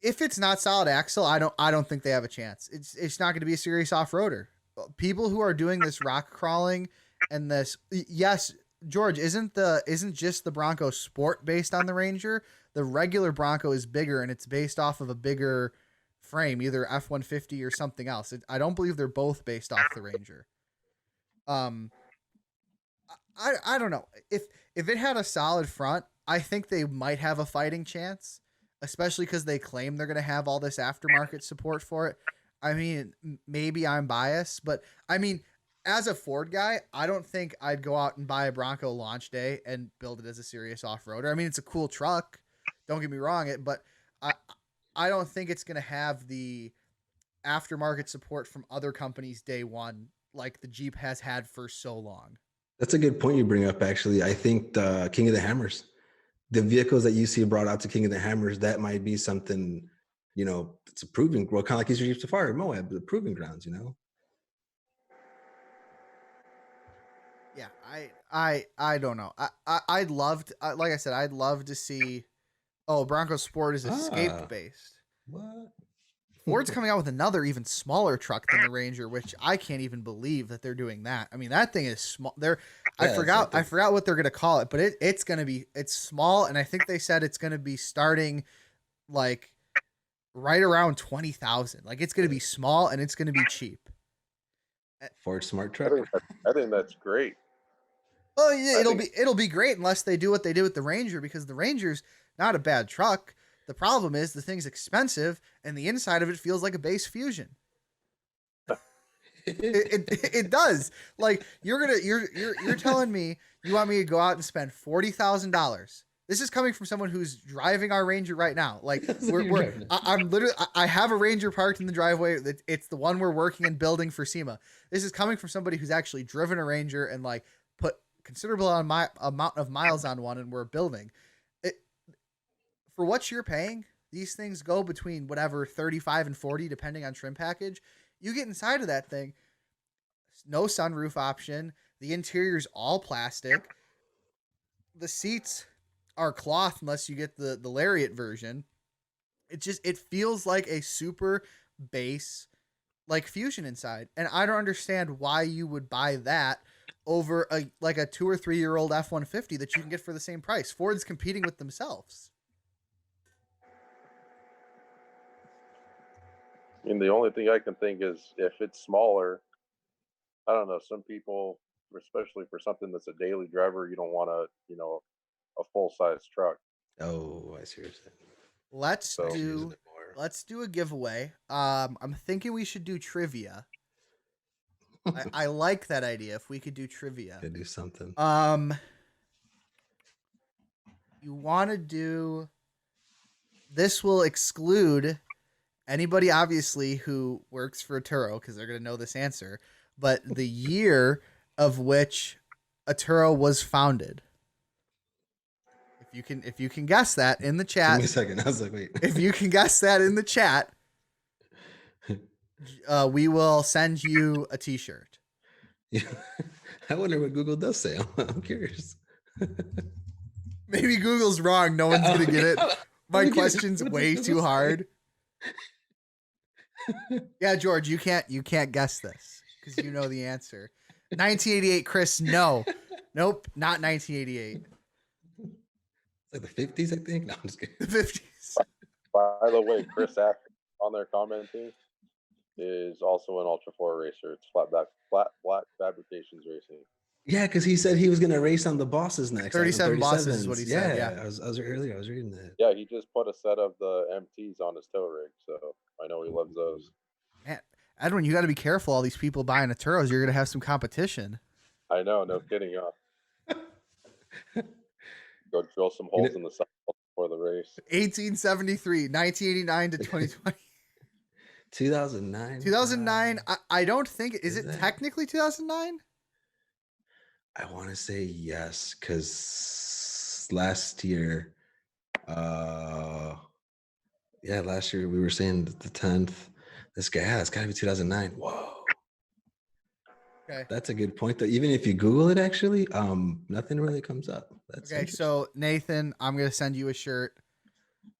If it's not solid axle, I don't think they have a chance. It's not going to be a serious off-roader. People who are doing this rock crawling and this, yes, George, isn't just the Bronco Sport based on the Ranger? The regular Bronco is bigger and it's based off of a bigger frame, either F-150 or something else. I don't believe they're both based off the Ranger. I don't know. If it had a solid front, I think they might have a fighting chance, especially because they claim they're going to have all this aftermarket support for it. I mean, maybe I'm biased, but I mean, as a Ford guy, I don't think I'd go out and buy a Bronco launch day and build it as a serious off-roader. I mean, it's a cool truck. Don't get me wrong, but I don't think it's going to have the aftermarket support from other companies day one like the Jeep has had for so long. That's a good point you bring up, actually. I think the King of the Hammers, the vehicles that you see brought out to King of the Hammers, that might be something, it's a proving, well, kind of like your Jeep Safari, Moab, the proving grounds, Yeah, I don't know. I'd love to, like I said, I'd love to see. Oh, Bronco Sport is escape based. What? Ford's coming out with another even smaller truck than the Ranger, which I can't even believe that they're doing that. I mean, that thing is small. I forgot what they're gonna call it, but it's small, and I think they said it's gonna be starting like right around 20,000. Like it's gonna be small and it's gonna be cheap. Ford Smart Truck. I think that's great. Oh yeah, it'll be great unless they do what they did with the Ranger, because the Ranger's not a bad truck. The problem is the thing's expensive and the inside of it feels like a base Fusion. it does. Like you're telling me you want me to go out and spend $40,000. This is coming from someone who's driving our Ranger right now. Like I have a Ranger parked in the driveway. It's the one we're working and building for SEMA. This is coming from somebody who's actually driven a Ranger and like put considerable amount of miles on one, and we're building. For what you're paying, these things go between whatever 35 and 40, depending on trim package. You get inside of that thing, no sunroof option. The interior's all plastic. The seats are cloth unless you get the Lariat version. It feels like a super base like Fusion inside, and I don't understand why you would buy that over a 2 or 3 year old F-150 that you can get for the same price. Ford's competing with themselves. I mean, the only thing I can think is if it's smaller, I don't know, some people, especially for something that's a daily driver, you don't want a full-size truck. Oh, I see what you're saying. Let's do a giveaway. I'm thinking we should do trivia. I like that idea. If we could do trivia. Could do something. You want to do... This will exclude anybody, obviously, who works for Atturo, because they're going to know this answer, but the year of which Atturo was founded. If you can guess that in the chat. Give me a second. I was like, wait. If you can guess that in the chat, we will send you a t-shirt. Yeah. I wonder what Google does say. I'm curious. Maybe Google's wrong. No one's gonna get it. My Let me get it. question's What way does too it say? hard. Yeah, George, you can't guess this because you know the answer. 1988, Chris. No, nope, not 1988. It's like the 50s, I think. No, I'm just kidding. The 50s. By the way, Chris Ash on there commenting is also an Ultra4 racer. It's flat black fabrications racing. Yeah, because he said he was gonna race on the bosses next. 37 bosses is what he said. Yeah. I was earlier. I was reading that. Yeah, he just put a set of the MTs on his tow rig, so I know he loves those. Man, Edwin, you got to be careful. All these people buying Atturos, you're gonna have some competition. I know, no kidding. Go drill some holes in the side before the race. 1873, 1989 to 2020. 2009. 2009. I don't think Is it that- technically 2009. I want to say yes, because last year, last year we were saying the 10th. This guy, it's got to be 2009. Whoa. Okay. That's a good point, though. Even if you Google it, actually, nothing really comes up. That's Okay, interesting. so Nathan, I'm gonna send you a shirt.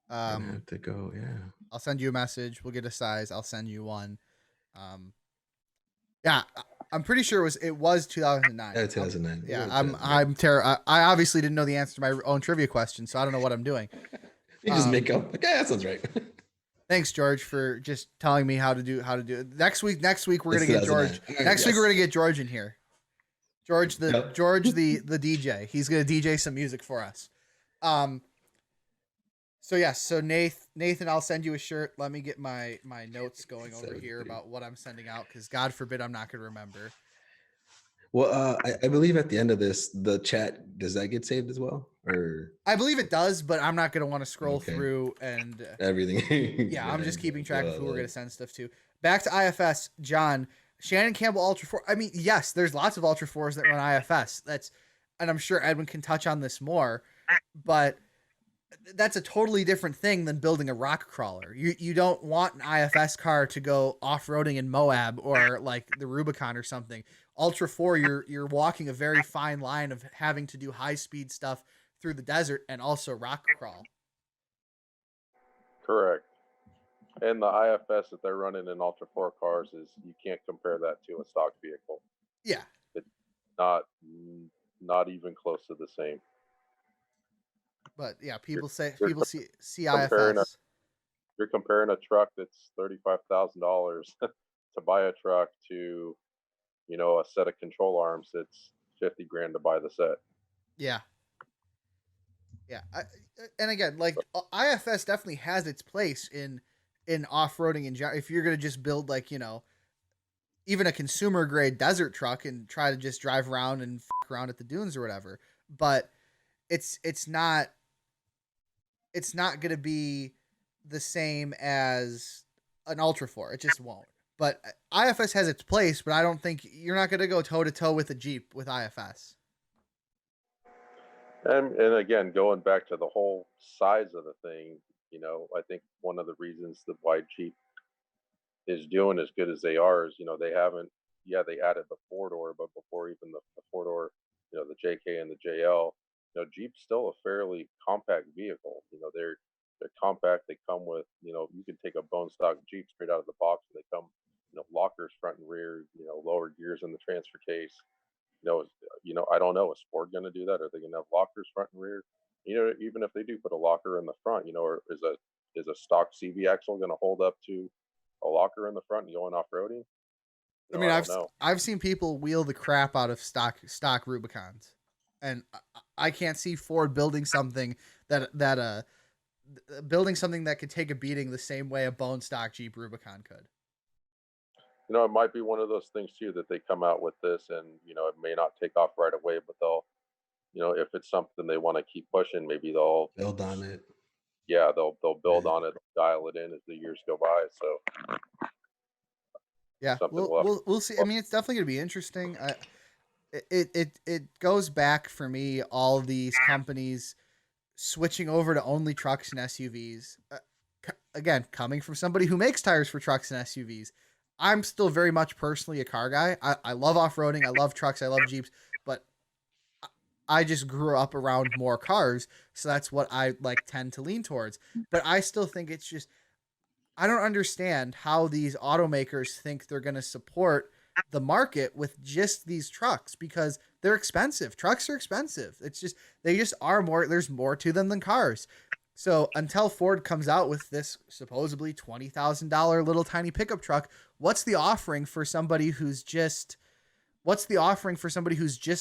I'm gonna have to go. Yeah. I'll send you a message. We'll get a size. I'll send you one. Yeah, I'm pretty sure it was 2009. Yeah, 2009. Yeah, Yeah, I'm terrible. I obviously didn't know the answer to my own trivia question, so I don't know what I'm doing. You just make up. Okay, that sounds right. Thanks, George, for just telling me how to do it. Next week we're It's gonna get George. 2009. Next week Yes. we're gonna get George in here. George the Yep. George the DJ. He's gonna DJ some music for us. So yes, so Nathan, I'll send you a shirt. Let me get my notes going over here 73. about what I'm sending out, because God forbid I'm not gonna remember. Well, I believe at the end of this, the chat, does that get saved as well, or I believe it does, but I'm not gonna want to scroll Okay. through and everything? yeah, I'm just keeping track of who we're Well, gonna send stuff to. Back to IFS, John. Shannon Campbell Ultra4. I mean, yes, there's lots of Ultra4s that run IFS. And I'm sure Edwin can touch on this more, but that's a totally different thing than building a rock crawler. You don't want an IFS car to go off-roading in Moab or like the Rubicon or something. Ultra4, you're walking a very fine line of having to do high-speed stuff through the desert and also rock crawl. Correct. And the IFS that they're running in Ultra4 cars is you can't compare that to a stock vehicle. Yeah. Not even close to the same. But yeah, people see comparing IFS. You're comparing a truck that's $35,000 to buy a truck to, a set of control arms that's $50,000 to buy the set. Yeah. Yeah. And again, like IFS definitely has its place in off-roading and if you're going to just build like, even a consumer grade desert truck and try to just drive around and fuck around at the dunes or whatever. But it's not going to be the same as an Ultra4. It just won't. But IFS has its place, but I don't think you're not going to go toe to toe with a Jeep with IFS. And again, going back to the whole size of the thing, I think one of the reasons that why Jeep is doing as good as they are is, they haven't, they added the 4-door, but before even the 4-door, the JK and the JL, Jeep's still a fairly compact vehicle. They're compact. They come with, you can take a bone stock Jeep straight out of the box and they come, lockers front and rear, lower gears in the transfer case. I don't know. Is Ford going to do that? Are they going to have lockers front and rear? Even if they do put a locker in the front, or is a stock CV axle going to hold up to a locker in the front and going off roading? I mean, I've seen people wheel the crap out of stock Rubicons, and I can't see Ford building something that could take a beating the same way a bone stock Jeep Rubicon could. It might be one of those things too that they come out with this and, it may not take off right away, but they'll, if it's something they want to keep pushing, maybe they'll build on it. Yeah, they'll build on it, dial it in as the years go by. So yeah, we'll see. I mean, it's definitely going to be interesting. It goes back for me, all these companies switching over to only trucks and SUVs. Again, coming from somebody who makes tires for trucks and SUVs, I'm still very much personally a car guy. I love off-roading. I love trucks. I love Jeeps, but I just grew up around more cars. So that's what I like tend to lean towards. But I still think it's just, I don't understand how these automakers think they're going to support the market with just these trucks because they're expensive. Trucks are expensive. It's just, they just are more, there's more to them than cars. So until Ford comes out with this supposedly $20,000 little tiny pickup truck, what's the offering for somebody who's just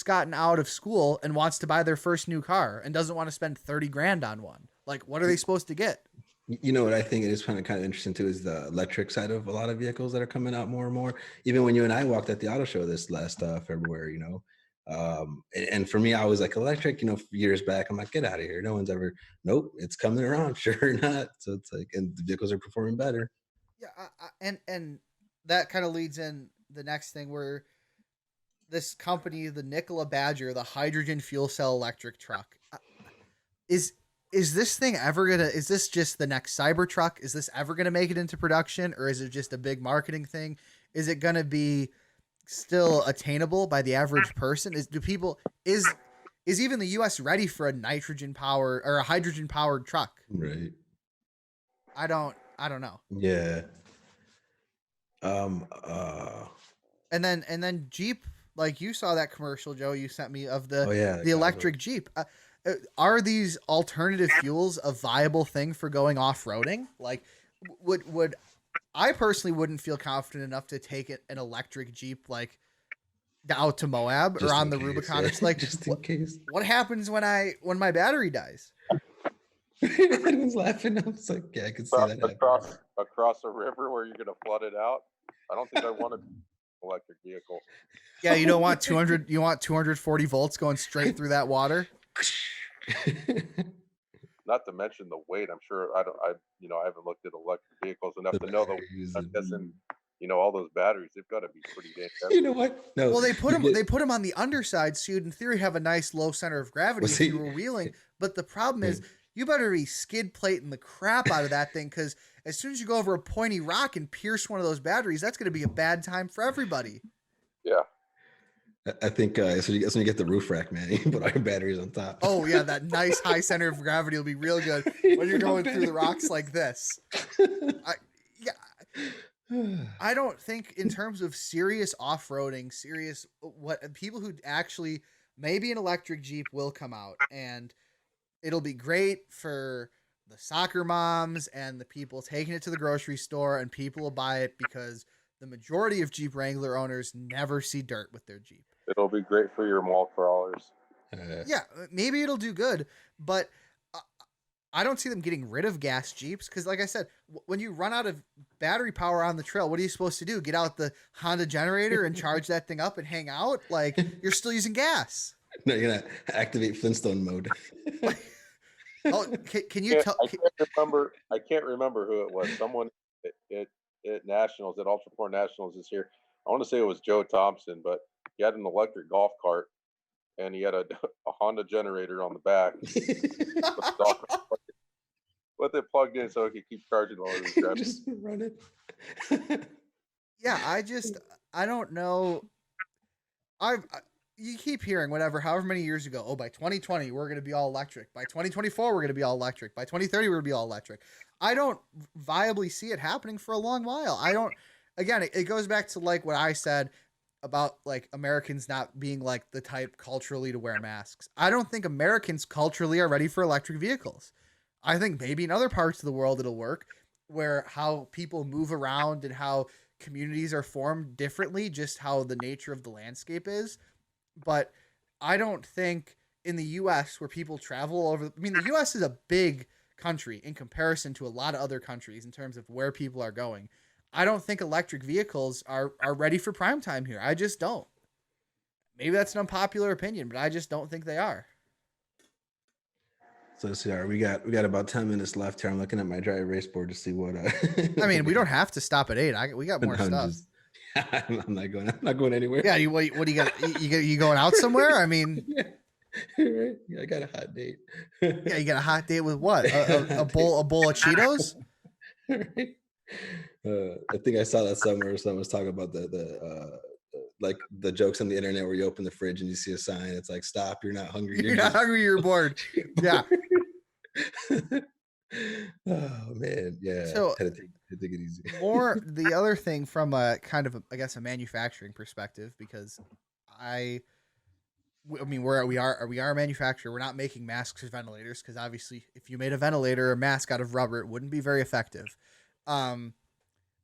gotten out of school and wants to buy their first new car and doesn't want to spend 30 grand on one? Like, what are they supposed to get? You know what I think it is kind of interesting too is the electric side of a lot of vehicles that are coming out more and more. Even when you and I walked at the auto show this last February, you know, and for me, I was like electric, you know, years back. I'm like, get out of here. No one's ever. Nope, it's coming around. Sure not. So it's like, and the vehicles are performing better. Yeah, and that kind of leads in the next thing where this company, the Nikola Badger, the hydrogen fuel cell electric truck, is this thing ever gonna? Is this just the next Cybertruck? Is this ever gonna make it into production, or is it just a big marketing thing? Is it gonna be still attainable by the average person? Is even the U.S. ready for a nitrogen power or a hydrogen powered truck? Right. I don't know. Yeah. And then Jeep, like you saw that commercial, Joe, you sent me of the the electric Jeep. Are these alternative fuels a viable thing for going off-roading? Like, would I personally wouldn't feel confident enough to take an electric Jeep like out to Moab Just or on in the case, Rubicon. yeah. It's like, just in case. what happens when my battery dies? Everyone's laughing. I was like, yeah, I can see that happening. Across a river where you're going to flood it out. I don't think I want an electric vehicle. Yeah, you don't want 200. You want 240 volts going straight through that water. Not to mention the weight. I'm sure I haven't looked at electric vehicles enough to know all those batteries, they've got to be pretty damn heavy. You know what? No. Well, they put them on the underside, so you'd in theory have a nice low center of gravity if you were wheeling. But the problem is, you better be skid plating the crap out of that thing, because as soon as you go over a pointy rock and pierce one of those batteries, that's going to be a bad time for everybody. Yeah. I think that's when you get the roof rack, man. You put all your batteries on top. Oh yeah, that nice high center of gravity will be real good when you're going through the rocks like this. I don't think in terms of serious off-roading, what people who actually, maybe an electric Jeep will come out and it'll be great for the soccer moms and the people taking it to the grocery store, and people will buy it because the majority of Jeep Wrangler owners never see dirt with their Jeep. It'll be great for your mall crawlers. Yeah, maybe it'll do good, but I don't see them getting rid of gas Jeeps, because like I said, when you run out of battery power on the trail, what are you supposed to do? Get out the Honda generator and charge that thing up and hang out? Like, you're still using gas. No, you're gonna activate Flintstone mode. Oh, can you tell? I can't remember who it was. Someone at Nationals, at Ultra4 Nationals is here. I want to say it was Joe Thompson, but he had an electric golf cart and he had a Honda generator on the back with it plugged in so it could keep charging while he was driving. Just run it. Yeah, I don't know. You keep hearing however many years ago, oh, by 2020, we're going to be all electric. By 2024, we're going to be all electric. By 2030, we're going to be all electric. I don't viably see it happening for a long while. Again, it goes back to like what I said about like Americans not being like the type culturally to wear masks. I don't think Americans culturally are ready for electric vehicles. I think maybe in other parts of the world it'll work, where how people move around and how communities are formed differently, just how the nature of the landscape is. But I don't think in the U.S. where people travel over, the U.S. is a big country in comparison to a lot of other countries in terms of where people are going. I don't think electric vehicles are ready for prime time here. I just don't. Maybe that's an unpopular opinion, but I just don't think they are. So let's see. We got about 10 minutes left here. I'm looking at my dry erase board to see what. We don't have to stop at 8. We got more stuff. I'm not going anywhere. Yeah, what do you got? You going out somewhere? Yeah. Right. Yeah, I got a hot date. Yeah, you got a hot date with what? A bowl of Cheetos? Right. I think I saw that somewhere. Someone was talking about like the jokes on the internet where you open the fridge and you see a sign. It's like, stop, you're not hungry. You're not hungry, you're bored. Yeah. Oh man, yeah. So Had to take it easy. more the other thing from a kind of I guess a manufacturing perspective, because I mean we are a manufacturer. We're not making masks or ventilators because obviously if you made a ventilator or a mask out of rubber, it wouldn't be very effective.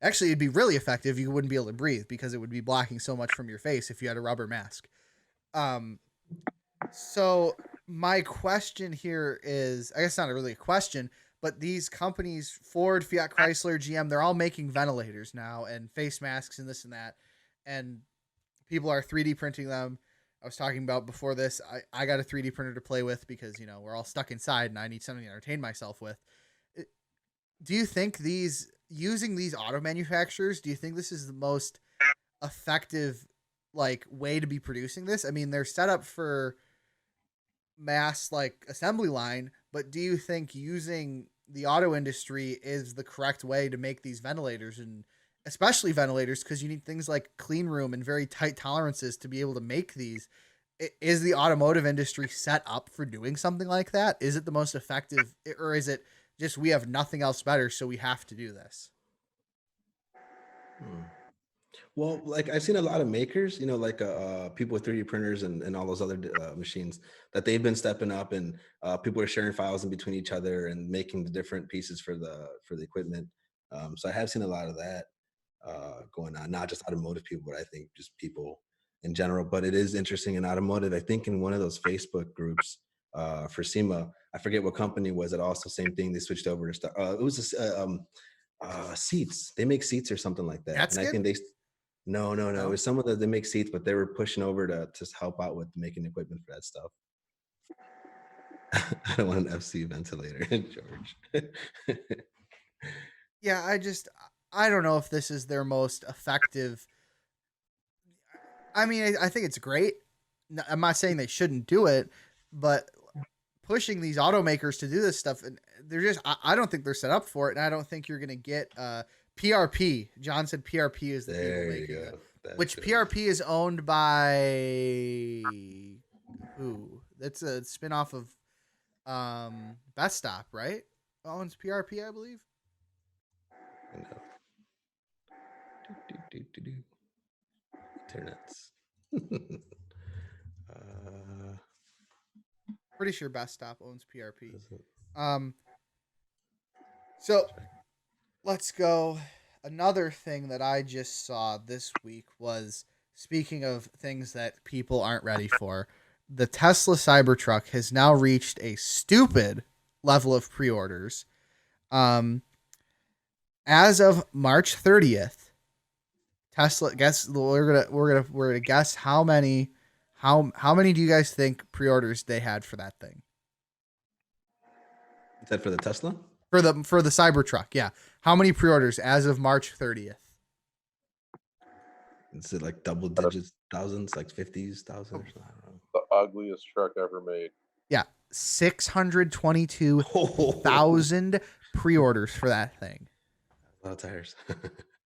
Actually, it'd be really effective. You wouldn't be able to breathe because it would be blocking so much from your face if you had a rubber mask. So my question here is, I guess not really a question, but these companies, Ford, Fiat Chrysler, GM, they're all making ventilators now and face masks and this and that. And people are 3D printing them. I was talking about before this, I got a 3D printer to play with because, you know, we're all stuck inside and I need something to entertain myself with. Do you think using these auto manufacturers, do you think this is the most effective like way to be producing this? I mean, they're set up for mass like assembly line, but do you think using the auto industry is the correct way to make these ventilators, and especially ventilators because you need things like clean room and very tight tolerances to be able to make these? Is the automotive industry set up for doing something like that? Is it the most effective, or is it just we have nothing else better so we have to do this? Well, like I've seen a lot of makers, you know, like people with 3D printers and all those other machines that they've been stepping up, and people are sharing files in between each other and making the different pieces for the equipment. So I have seen a lot of that going on, not just automotive people, but I think just people in general. But it is interesting in automotive. I think in one of those Facebook groups for SEMA, I forget what company was it. Also, same thing. They switched over to stuff. It was seats. They make seats or something like that. And I think they no. It was someone that they make seats, but they were pushing over to help out with making equipment for that stuff. I don't want an FC ventilator, George. Yeah, I don't know if this is their most effective. I mean, I think it's great. I'm not saying they shouldn't do it, but pushing these automakers to do this stuff, and they're just, I don't think they're set up for it, and I don't think you're going to get PRP. John said PRP is the people making it. Which good. PRP is owned by who? That's a spinoff of Best Stop, right? Owns PRP, I believe. Internets. Pretty sure Best Stop owns PRP. So let's go. Another thing that I just saw this week was, speaking of things that people aren't ready for, the Tesla Cybertruck has now reached a stupid level of pre-orders. As of March 30th, Tesla, guess we're gonna guess how many do you guys think pre-orders they had for that thing? Is that for the Tesla? For the Cybertruck, yeah. How many pre-orders as of March 30th? Is it like double digits, thousands, like 50s, thousands? I don't know. The ugliest truck ever made. Yeah, 622,000 pre-orders for that thing. A lot of tires.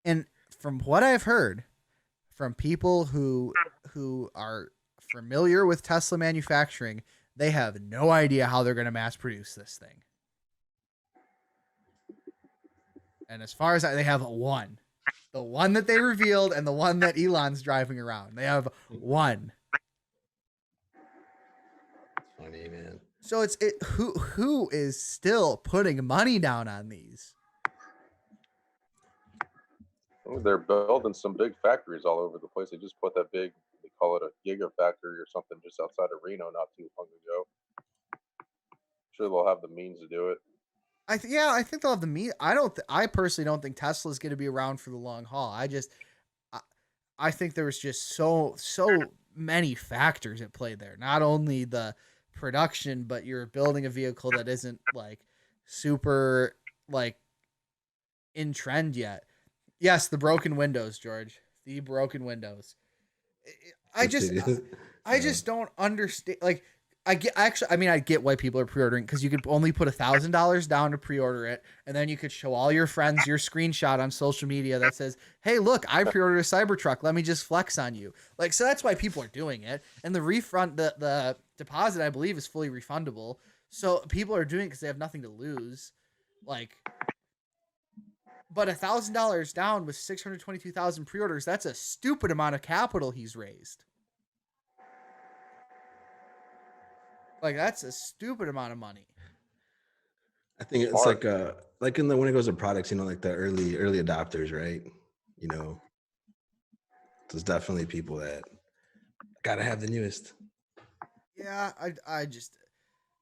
And from what I've heard from people who are familiar with Tesla manufacturing, they have no idea how they're going to mass produce this thing. And as far as they have one. The one that they revealed and the one that Elon's driving around. They have one. Funny, man. So who is still putting money down on these? They're building some big factories all over the place. They just put that big, they call it a gigafactory or something, just outside of Reno not too long ago. I'm sure they'll have the means to do it. I think they'll have the means. I personally don't think Tesla's going to be around for the long haul. I think there's just so many factors at play there. Not only the production, but you're building a vehicle that isn't like super like in trend yet. Yes, the broken windows, George. The broken windows. I just don't understand. Like, I get why people are pre-ordering, because you could only put $1,000 down to pre-order it, and then you could show all your friends your screenshot on social media that says, "Hey, look, I pre-ordered a Cybertruck. Let me just flex on you." Like, so that's why people are doing it. And the the deposit, I believe, is fully refundable. So people are doing it because they have nothing to lose. Like, but $1,000 down with 622,000 pre-orders, that's a stupid amount of capital he's raised. Like, that's a stupid amount of money. I think it's like in the when it goes to products, like the early adopters, right? There's definitely people that gotta have the newest. Yeah, I just,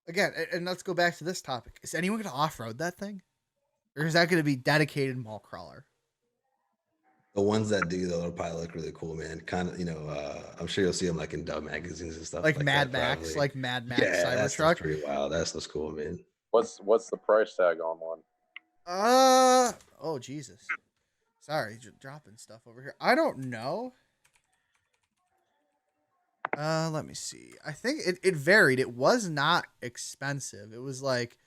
again, and let's go back to this topic. Is anyone going to off-road that thing? Or is that going to be dedicated mall crawler? The ones that do, though, will probably look really cool, man. Kind of, I'm sure you'll see them like in Dub magazines and stuff Like like Mad that, Max, probably. like Mad Max Yeah, Cybertruck. that's pretty wild. That's what's cool, man. What's the price tag on one? Oh Jesus, sorry, dropping stuff over here. I don't know. Let me see. I think it varied. It was not expensive. It was like,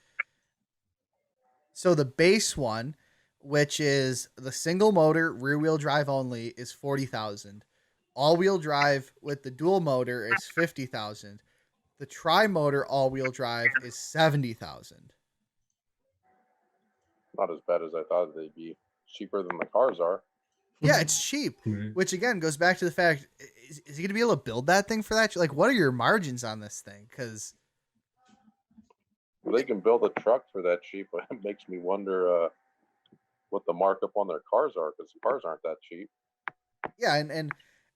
so the base one, which is the single motor rear wheel drive only, is 40,000. All wheel drive with the dual motor is 50,000. The tri motor all wheel drive is 70,000. Not as bad as I thought they'd be. Cheaper than the cars are. Yeah, it's cheap, which again goes back to the fact: is he going to be able to build that thing for that? Like, what are your margins on this thing? Because they can build a truck for that cheap, but it makes me wonder what the markup on their cars are, because cars aren't that cheap. Yeah,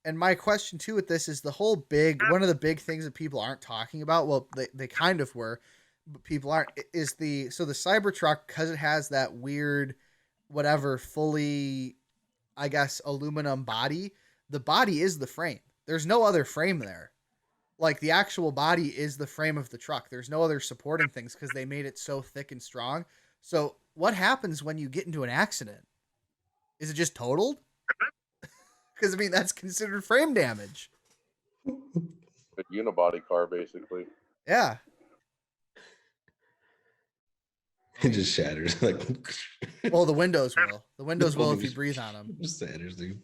and my question too with this is the whole one of the big things that people aren't talking about. Well, they kind of were, but people aren't. Is the Cybertruck, because it has that weird, whatever, fully, I guess, aluminum body. The body is the frame. There's no other frame there. Like, the actual body is the frame of the truck. There's no other supporting things because they made it so thick and strong. So what happens when you get into an accident? Is it just totaled? Because, I mean, that's considered frame damage. A unibody car, basically. Yeah. It just shatters. Like, well, the windows will. The windows will if you breathe on them. Just shatters, dude.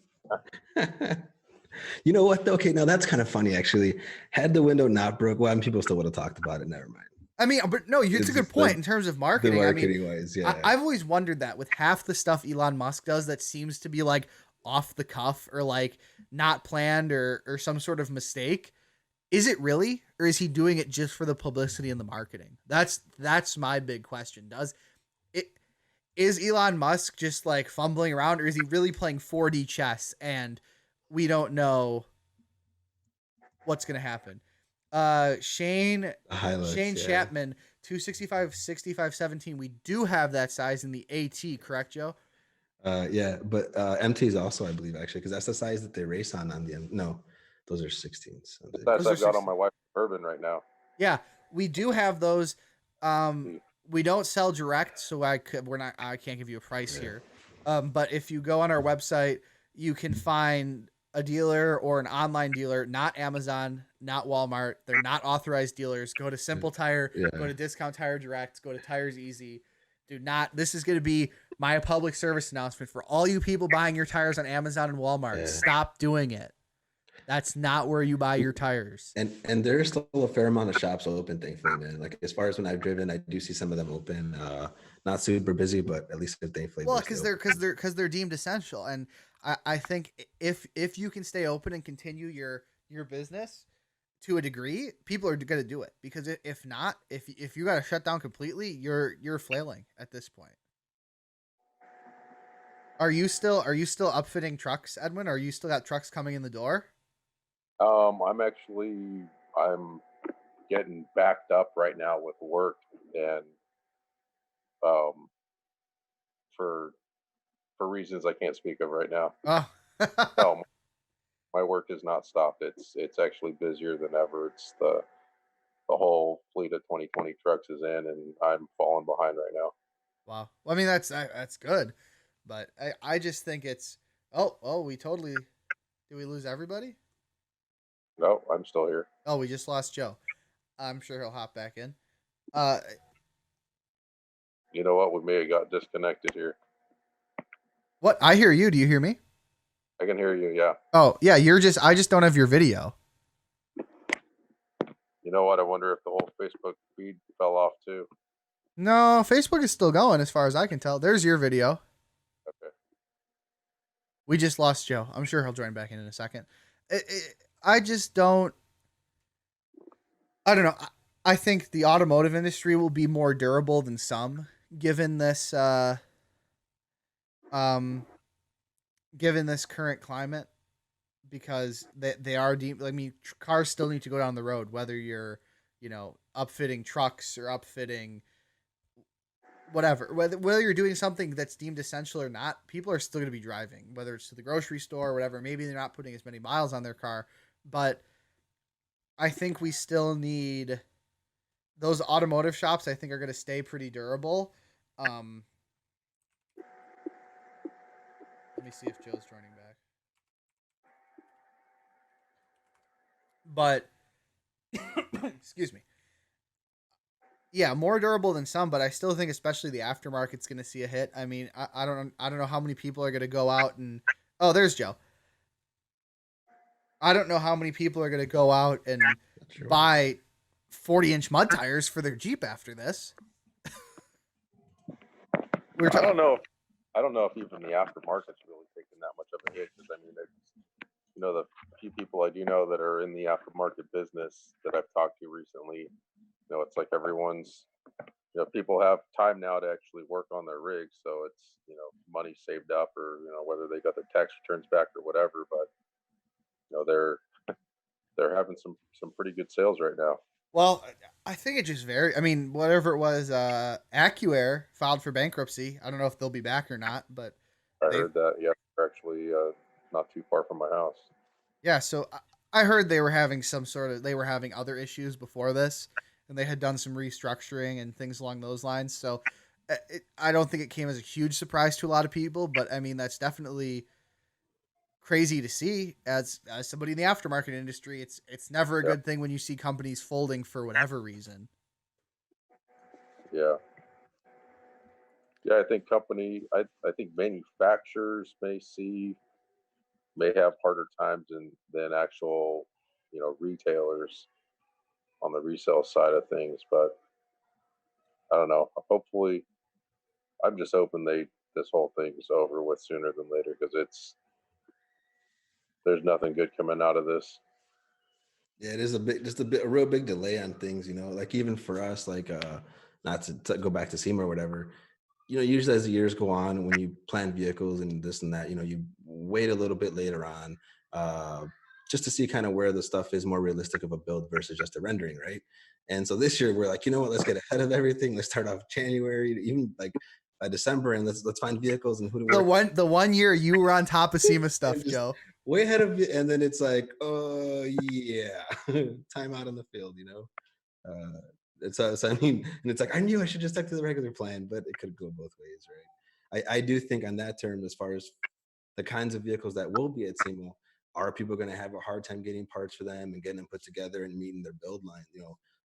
You know what? Okay, now that's kind of funny, actually. Had the window not broke, well, people still would have talked about it. Never mind. I mean, but no, it's a good point in terms of marketing. Wise, yeah. I've always wondered that with half the stuff Elon Musk does that seems to be like off the cuff or like not planned or some sort of mistake. Is it really, or is he doing it just for the publicity and the marketing? That's my big question. Is Elon Musk just like fumbling around, or is he really playing 4D chess and we don't know what's going to happen? Shane Chapman, 265/65/17. We do have that size in the AT, correct, Joe? Yeah, but MT is also, I believe, actually, because that's the size that they race on the M. No, those are 16s. That's I've got on my wife's Urban right now. Yeah, we do have those. We don't sell direct, so I can't give you a price here. But if you go on our website, you can find a dealer or an online dealer, not Amazon, not Walmart. They're not authorized dealers. Go to Simple Tire, go to Discount Tire Direct, go to Tires Easy. Do not. This is going to be my public service announcement for all you people buying your tires on Amazon and Walmart. Yeah. Stop doing it. That's not where you buy your tires. And there's still a fair amount of shops open, thankfully, man. Like, as far as when I've driven, I do see some of them open. Not super busy, but at least thankfully. Well, because they're deemed essential, and I think if you can stay open and continue your business to a degree, people are going to do it. Because if not, if you got to shut down completely, you're flailing at this point. Are you still upfitting trucks, Edwin? Are you still got trucks coming in the door? I'm getting backed up right now with work, and for reasons I can't speak of right now. Oh. My work has not stopped. It's actually busier than ever. It's the whole fleet of 2020 trucks is in, and I'm falling behind right now. Wow. Well, I mean, that's good, but I just think it's we totally, did we lose everybody? No, I'm still here. Oh, we just lost Joe. I'm sure he'll hop back in. You know what? We may have got disconnected here. What? I hear you. Do you hear me? I can hear you. Yeah. Oh, yeah. I just don't have your video. You know what? I wonder if the whole Facebook feed fell off too. No, Facebook is still going as far as I can tell. There's your video. Okay. We just lost Joe. I'm sure he'll join back in a second. I just don't. I don't know. I think the automotive industry will be more durable than some, given this given this current climate, because they are deemed. I mean, cars still need to go down the road, whether you're, upfitting trucks or upfitting whatever. Whether you're doing something that's deemed essential or not, people are still going to be driving, whether it's to the grocery store or whatever. Maybe they're not putting as many miles on their car, but I think we still need those automotive shops. I think are going to stay pretty durable. Let me see if Joe's joining back. But excuse me. Yeah, more durable than some, but I still think especially the aftermarket's going to see a hit. I mean, I don't know how many people are going to go out and there's Joe. I don't know how many people are going to go out and buy 40-inch mud tires for their Jeep after this. I don't know if even the aftermarket's really taking that much of a hit, because I mean, the few people I do know that are in the aftermarket business that I've talked to recently, it's like everyone's, people have time now to actually work on their rigs, so it's, money saved up, or whether they got their tax returns back or whatever, but they're having some pretty good sales right now. Well, I think it just varies. I mean, whatever it was, AccuAir filed for bankruptcy. I don't know if they'll be back or not, but I heard that. Yeah, they're actually not too far from my house. Yeah, so I heard they were having other issues before this, and they had done some restructuring and things along those lines. So I don't think it came as a huge surprise to a lot of people, but I mean, that's definitely crazy to see as somebody in the aftermarket industry. It's never a good thing when you see companies folding for whatever reason. Yeah. Yeah, I think I think manufacturers may have harder times than actual, retailers on the resale side of things, but I don't know. Hopefully, I'm just hoping this whole thing is over with sooner than later, because there's nothing good coming out of this. Yeah, it is a real big delay on things, like even for us, like not to go back to SEMA or whatever, usually as the years go on, when you plan vehicles and this and that, you wait a little bit later on, just to see kind of where the stuff is more realistic of a build versus just a rendering, right? And so this year we're like, you know what, let's get ahead of everything. Let's start off January, even like by December, and let's find vehicles and who to work. The one year you were on top of SEMA stuff, Joe. Way ahead of it, and then it's like, oh yeah, time out on the field, so I mean, and it's like, I knew I should just stick to the regular plan, but it could go both ways, right? I do think on that term, as far as the kinds of vehicles that will be at SEMA, are people going to have a hard time getting parts for them and getting them put together and meeting their build line,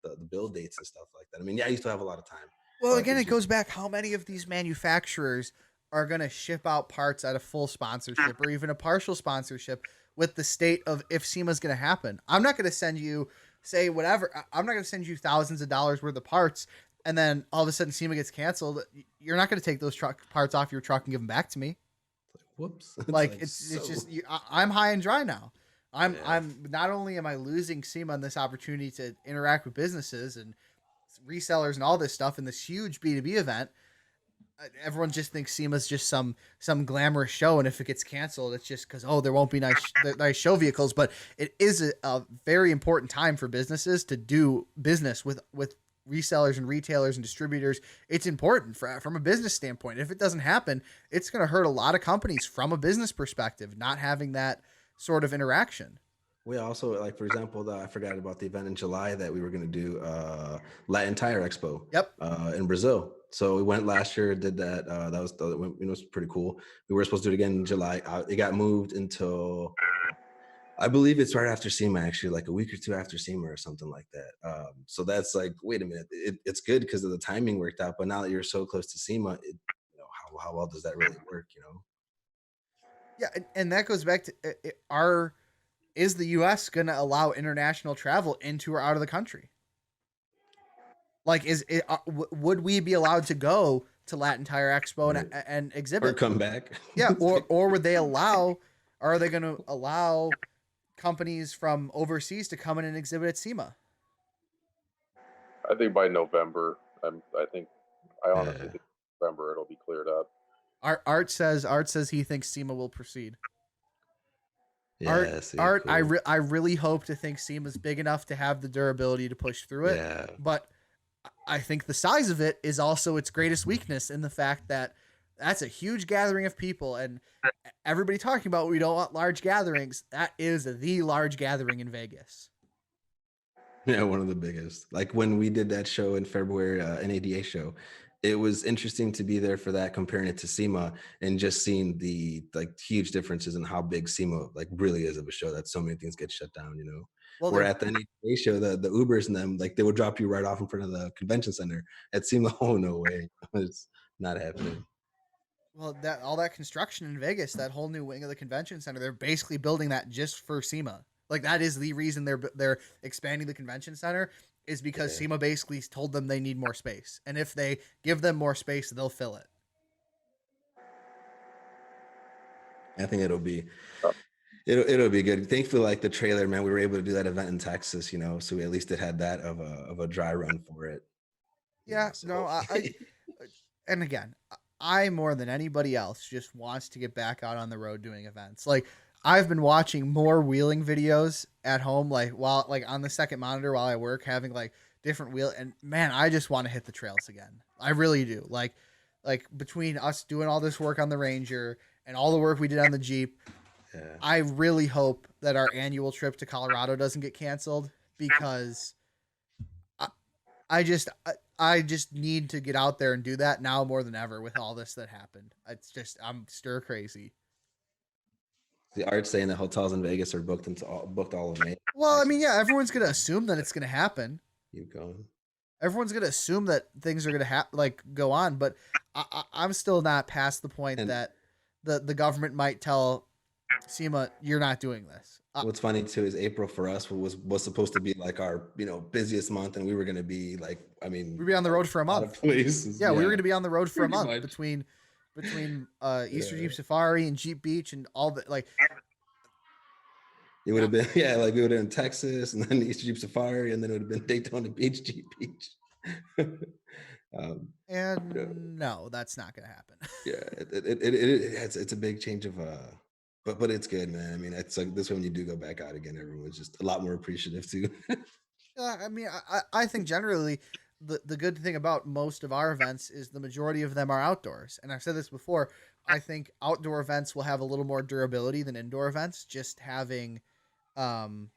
the build dates and stuff like that. I mean, yeah, you still have a lot of time. Well, again, it goes back, how many of these manufacturers are going to ship out parts at a full sponsorship or even a partial sponsorship with the state of if SEMA is going to happen? I'm not going to send you, say whatever, I'm not going to send you thousands of dollars worth of parts, and then all of a sudden SEMA gets canceled. You're not going to take those parts off your truck and give them back to me. Whoops. It's just, I'm high and dry now. I'm not only am I losing SEMA on this opportunity to interact with businesses and resellers and all this stuff in this huge B2B event, everyone just thinks SEMA's just some glamorous show, and if it gets canceled, it's just because there won't be nice show vehicles. But it is a very important time for businesses to do business with resellers and retailers and distributors. It's important from a business standpoint. If it doesn't happen, it's going to hurt a lot of companies from a business perspective, not having that sort of interaction. We also, like, for example, I forgot about the event in July that we were going to do, Latin Tire Expo. Yep. In Brazil. So we went last year, did that. That was it was pretty cool. We were supposed to do it again in July. It got moved until I believe it's right after SEMA, actually, like a week or two after SEMA or something like that. So that's like, wait a minute, it's good because of the timing worked out. But now that you're so close to SEMA, how well does that really work? Yeah, and that goes back to is the U.S. going to allow international travel into or out of the country? Like, would we be allowed to go to Latin Tire Expo and Or exhibit? come back? Yeah, or would they allow? Or are they going to allow companies from overseas to come in and exhibit at SEMA? I think by November, I honestly Yeah. think November it'll be cleared up. Art says he thinks SEMA will proceed. Yeah. See, Art, cool. I really hope to think SEMA's big enough to have the durability to push through it. Yeah. But I think the size of it is also its greatest weakness in the fact that that's a huge gathering of people, and everybody talking about we don't want large gatherings. That is the large gathering in Vegas. Yeah, one of the biggest. Like when we did that show in February, NADA show, it was interesting to be there for that, comparing it to SEMA and just seeing the like huge differences in how big SEMA like really is of a show that so many things get shut down. Well, Where at the NADA show, the Ubers and them, like they would drop you right off in front of the convention center. At SEMA, oh no way, it's not happening. well, that all that construction in Vegas, that whole new wing of the convention center, they're basically building that just for SEMA. Like that is the reason they're expanding the convention center, is because Yeah. SEMA basically told them they need more space, and if they give them more space, they'll fill it. I think it'll be Oh, it'll be good. Thankfully, like the trailer, man, we were able to do that event in Texas, so we at least it had that of a dry run for it. Yeah, So no, and again, I more than anybody else just wants to get back out on the road doing events. Like I've been watching more wheeling videos at home, like while like on the second monitor while I work, having like different wheel. And man, I just want to hit the trails again. I really do. Like between us doing all this work on the Ranger and all the work we did on the Jeep, yeah. I really hope that our annual trip to Colorado doesn't get canceled, because I, I just need to get out there and do that now more than ever with all this that happened. It's just I'm stir crazy. The Art saying that hotels in Vegas are booked all of May. Well, I Actually, mean, yeah, everyone's gonna assume that it's gonna happen. keep going. Everyone's gonna assume that things are gonna like go on, but I'm still not past the point And that the government might tell SEMA you're not doing this. what's funny too is April for us was supposed to be like our busiest month, and we were going to be like, I mean, We'd be on the road for a a lot of month. places. Yeah, we were gonna be on the road for a pretty month much. between Easter Yeah. Jeep Safari and Jeep Beach and all the like. It would have been like we would have been in Texas, and then Easter Jeep Safari, and then it would have been Daytona Beach, Jeep Beach. um, And yeah, no, that's not gonna happen. yeah, it's a big change of but it's good, man. I mean, it's like this when you do go back out again, everyone's just a lot more appreciative too. Yeah, I mean, I think generally the good thing about most of our events is the majority of them are outdoors. And I've said this before, I think outdoor events will have a little more durability than indoor events, um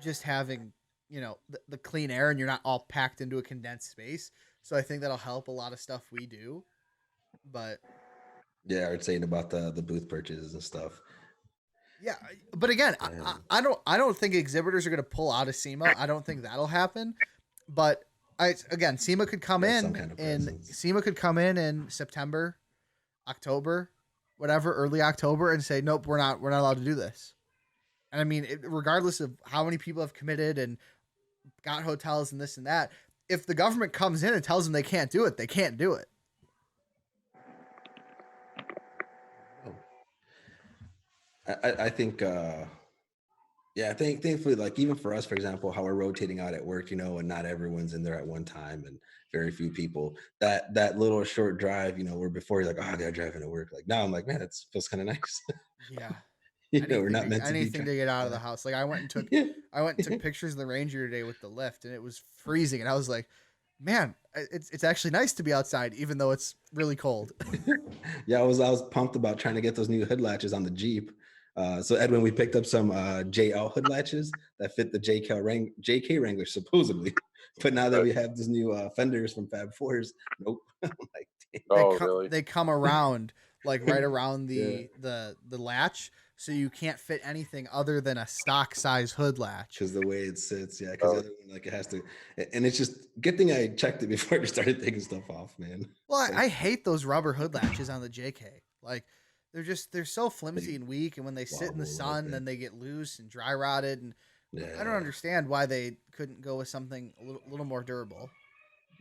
just having, the clean air, and you're not all packed into a condensed space. So I think that'll help a lot of stuff we do. But Yeah, I was saying about the booth purchases and stuff. yeah, but again, Yeah, I don't think exhibitors are going to pull out of SEMA. I don't think that'll happen. But again, SEMA could come yeah, some in kind of and presence. SEMA could come in September, October, whatever, early October, and say nope, we're not allowed to do this. And I mean, regardless of how many people have committed and got hotels and this and that, if the government comes in and tells them they can't do it, they can't do it. Oh, I think yeah, I think thankfully, like even for us, for example, how we're rotating out at work, and not everyone's in there at one time and very few people. That little short drive, where before you're like, oh, I gotta drive into work. Like now I'm like, man, that feels kind of nice. Yeah. We're not meant to be Anything to get out of the trying. house. Like Yeah. I went and took pictures of the Ranger today with the lift, and it was freezing, and I was like, man, it's actually nice to be outside even though it's really cold. Yeah, I was pumped about trying to get those new hood latches on the Jeep. So Edwin, we picked up some JL hood latches that fit the JK Wrangler supposedly, but now that we have these new fenders from Fab Fours, nope. I'm like, oh, really? They come around like right around Yeah. the latch, so you can't fit anything other than a stock size hood latch. Because the way it sits, yeah. Because the other one, like it has to, and it's just good thing I checked it before I started taking stuff off, man. Well, I hate those rubber hood latches on the JK. Like they're so flimsy They and weak, and when they sit in the wobble a little sun, bit. then they get loose and dry rotted. And Yeah. I don't understand why they couldn't go with something a little more durable.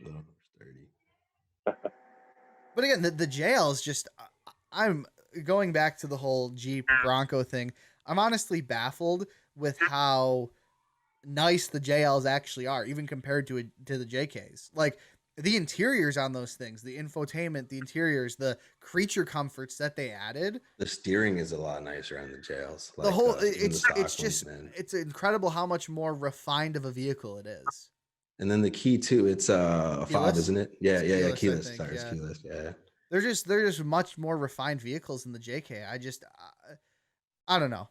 A little more sturdy. But again, the JL is just. I'm going back to the whole Jeep Bronco thing. I'm honestly baffled with how nice the JLs actually are, even compared to the JKs. Like the interiors on those things, the infotainment, the interiors, the creature comforts that they added. The steering is a lot nicer on the jails. The whole even the stock it's ones, just man. it's incredible how much more refined of a vehicle it is. And then the key too, it's a fob, Keyless? isn't it? Yeah, It's yeah, keyless, I keyless. think, Sorry, it's yeah. keyless. Yeah. They're just much more refined vehicles than the JK. I don't know.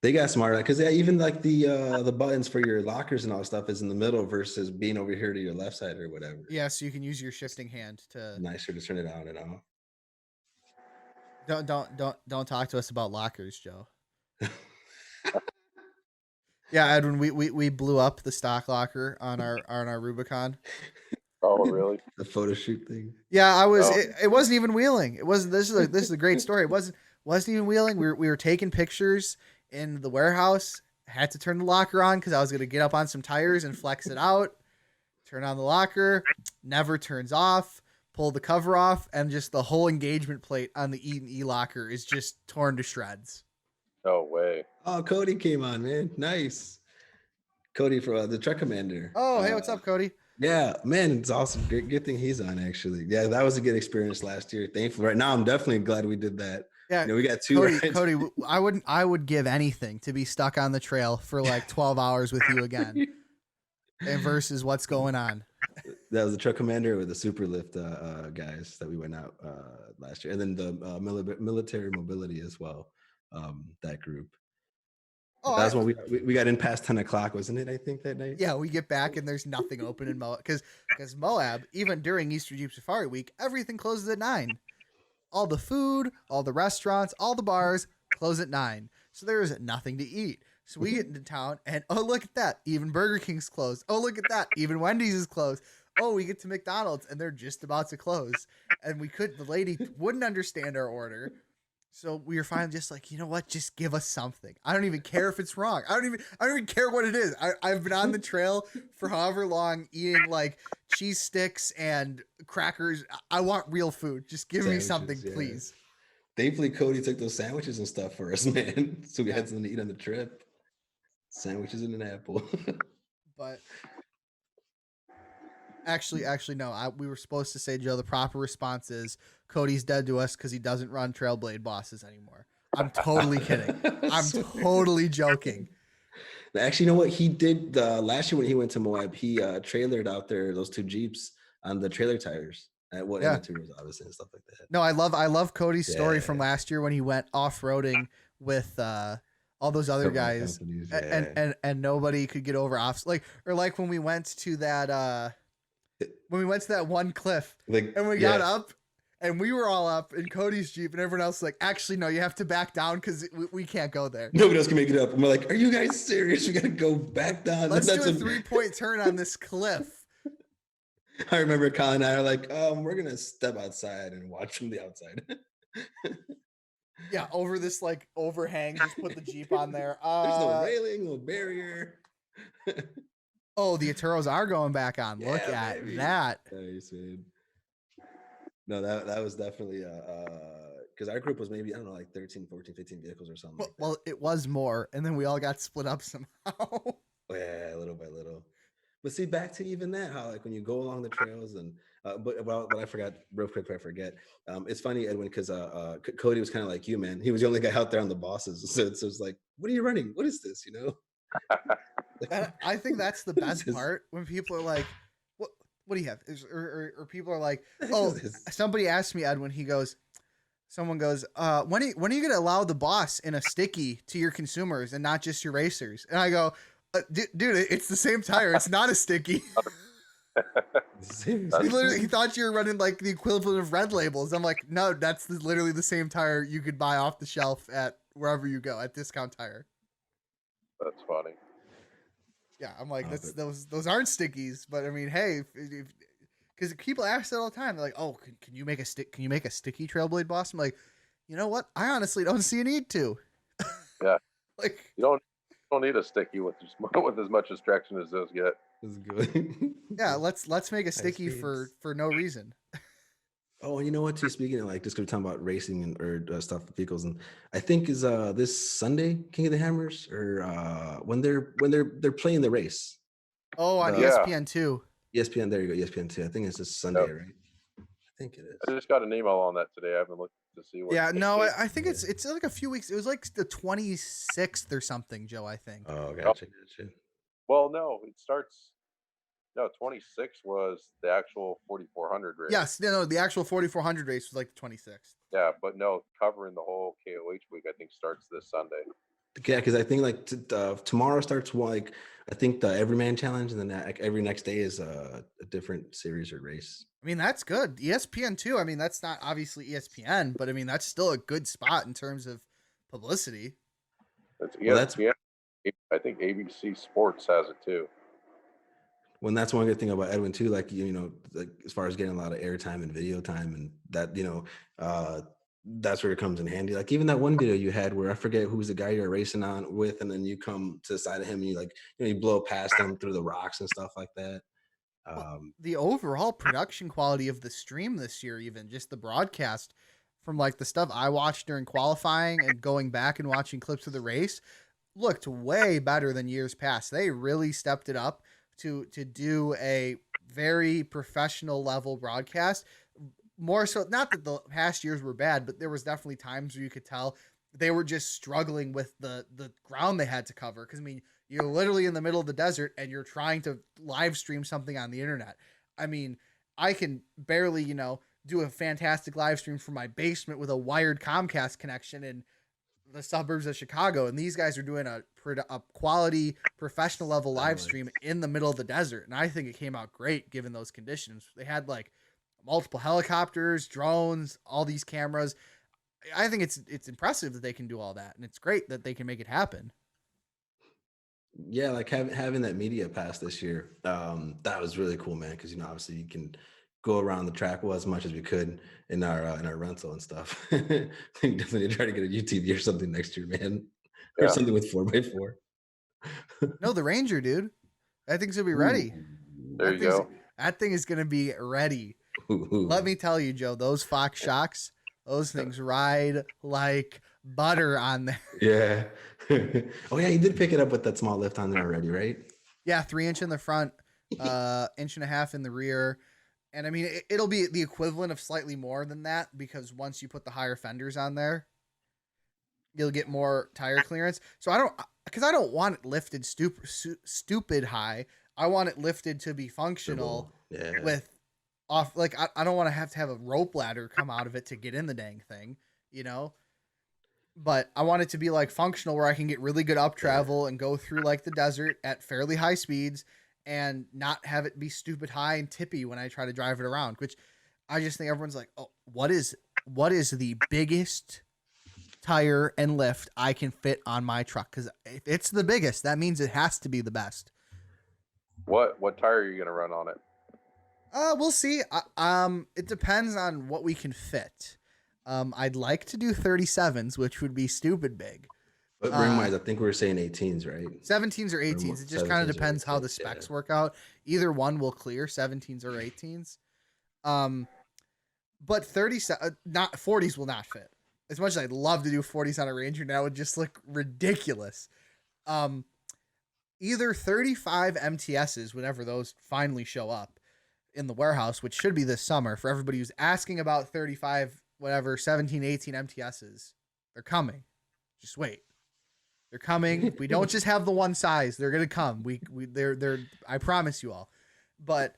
They got smarter because even like the buttons for your lockers and all that stuff is in the middle versus being over here to your left side or whatever. Yeah, so you can use your shifting hand to. Nicer to turn it on and off. Don't talk to us about lockers, Joe. Yeah, Edwin, we blew up the stock locker on our Rubicon. Oh, really? The photo shoot thing. Yeah, I was. Oh. It wasn't even wheeling. It wasn't. This is a great story. It wasn't even wheeling. We were taking pictures in the warehouse. Had to turn the locker on because I was gonna get up on some tires and flex it out. Turn on the locker. Never turns off. Pull the cover off, and just the whole engagement plate on the E locker is just torn to shreds. No way. Oh, Cody came on, man. Nice. Cody for the Truck Commander. Oh, hey, what's up, Cody? Yeah, man, it's awesome. Good thing he's on, actually. Yeah, that was a good experience last year. Thankfully, right now, I'm definitely glad we did that. Yeah, we got two. Cody, rides. Cody, I would give anything to be stuck on the trail for like 12 hours with you again, and versus what's going on. That was the Truck Commander with the Super Lift guys that we went out last year, and then the military mobility as well. That group. Oh, That's when we got in past 10 o'clock, wasn't it? I think that night. Yeah, we get back and there's nothing open in Moab because Moab, even during Easter Jeep Safari Week, everything closes at 9. All the food, all the restaurants, all the bars close at 9. So there is nothing to eat. So we get into town and oh, look at that, even Burger King's closed. Oh, look at that, even Wendy's is closed. Oh, we get to McDonald's and they're just about to close. And the lady wouldn't understand our order. So we were finally just like, you know what? Just give us something. I don't even care if it's wrong. I don't even care what it is. I've been on the trail for however long eating like cheese sticks and crackers. I want real food. Just give me something, please. Thankfully, Cody took those sandwiches and stuff for us, man. So we had something to eat on the trip. Sandwiches and an apple. But actually, no. We were supposed to say, Joe, the proper response is Cody's dead to us because he doesn't run Trailblade bosses anymore. I'm totally kidding. I'm totally joking. Actually, you know what? He did last year when he went to Moab, he trailered out there those two Jeeps on the trailer tires. And tours, obviously, and stuff like that. No, I love Cody's story from last year when he went off-roading with all those other guys and nobody could get over off like when we went to that one cliff and we got up and we were all up in Cody's Jeep and everyone else was like, actually no, you have to back down because we can't go there. Nobody else can make it up. And we're like, are you guys serious? We gotta go back down. Let's do a 3-point turn on this cliff. I remember Collin and I are like, we're gonna step outside and watch from the outside. Yeah, over this like overhang, just put the Jeep on there. There's no railing, no barrier. Oh, the Atturos are going back on. Look at that. Nice, man. No, that was definitely because our group was maybe, I don't know, like 13, 14, 15 vehicles or something. Well, it was more, and then we all got split up somehow. Yeah, little by little. But see, back to even that, how like when you go along the trails and but I forgot real quick before I forget. It's funny, Edwin, because Cody was kind of like you, man. He was the only guy out there on the bosses. So it's like, what are you running? What is this? You know? I think that's the best part when people are like, what do you have? Or people are like, oh, somebody asked me, Edwin, someone goes, when are you going to allow the boss in a sticky to your consumers and not just your racers? And I go, dude, it's the same tire. It's not a sticky. He thought you were running like the equivalent of red labels. I'm like, no, that's literally the same tire you could buy off the shelf at wherever you go at Discount Tire. That's funny. Yeah, I'm like, those aren't stickies, but I mean, hey, because people ask that all the time. They're like, oh, can you make a sticky Trailblade boss? I'm like, you know what? I honestly don't see a need to. Yeah, like you don't need a sticky with as much traction as those get. That's good. Yeah, let's make a sticky for no reason. Oh, you know what? Too, speaking of like just gonna talk about racing and or stuff vehicles, and I think is this Sunday King of the Hammers or when they're playing the race. Oh, on ESPN2. ESPN, there you go, ESPN2. I think it's this Sunday, right? I think it is. I just got an email on that today. I haven't looked to see what. Yeah, no, I think it's like a few weeks. It was like the 26th or something, Joe. I think. Oh, gotcha. Well, no, it starts. No, 26 was the actual 4400 race. Yes, no, the actual 4400 race was like the 26th. Yeah, but no, covering the whole KOH week, I think starts this Sunday. Yeah, because I think like tomorrow starts like I think the Everyman Challenge, and then every next day is a different series or race. I mean, that's good. ESPN2. I mean, that's not obviously ESPN, but I mean that's still a good spot in terms of publicity. It's ESPN. I think ABC Sports has it too. When that's one good thing about Edwin too, like like as far as getting a lot of airtime and video time, and that that's where it comes in handy. Like even that one video you had where I forget who's the guy you're racing on with, and then you come to the side of him and you blow past him through the rocks and stuff like that. The overall production quality of the stream this year, even just the broadcast from like the stuff I watched during qualifying and going back and watching clips of the race, looked way better than years past. They really stepped it up to do a very professional level broadcast. More so, not that the past years were bad, but there was definitely times where you could tell they were just struggling with the ground they had to cover. Because I mean, you're literally in the middle of the desert and you're trying to live stream something on the internet. I mean, I can barely, do a fantastic live stream from my basement with a wired Comcast connection in the suburbs of Chicago, and these guys are doing a quality professional level live stream in the middle of the desert, and I think it came out great given those conditions. They had like multiple helicopters, drones, all these cameras. I think it's impressive that they can do all that, and it's great that they can make it happen. Yeah, like having that media pass this year, that was really cool, man. Because obviously you can go around the track as much as we could in our rental and stuff. We definitely try to get a UTV or something next year, man, or something with 4x4. No, the Ranger, dude, that thing's gonna be ready. There you go. That thing is gonna be ready. Let me tell you, Joe, those Fox shocks, those things ride like butter on there. Yeah. Oh yeah, you did pick it up with that small lift on there already, right? Yeah, 3-inch in the front, 1.5 inches in the rear. And I mean, it'll be the equivalent of slightly more than that, because once you put the higher fenders on there, you'll get more tire clearance. So I don't want it lifted stupid high. I want it lifted to be functional with off. Like I don't want to have a rope ladder come out of it to get in the dang thing, but I want it to be like functional where I can get really good up travel and go through like the desert at fairly high speeds and not have it be stupid high and tippy when I try to drive it around, which I just think everyone's like, oh, what is the biggest tire and lift I can fit on my truck? Because if it's the biggest, that means it has to be the best. What tire are you going to run on it? We'll see. It depends on what we can fit. I'd like to do 37s, which would be stupid big. But rim-wise, I think we were saying 18s, right? 17s or 18s. It just kind of depends how the specs work out. Either one will clear, 17s or 18s. But 40s will not fit. As much as I'd love to do 40s on a Ranger, now it would just look ridiculous. Either 35 MTSs, whenever those finally show up in the warehouse, which should be this summer, for everybody who's asking about 35, 17, 18 MTSs, they're coming. Just wait. They're coming. We don't just have the one size. They're gonna come. They're I promise you all. But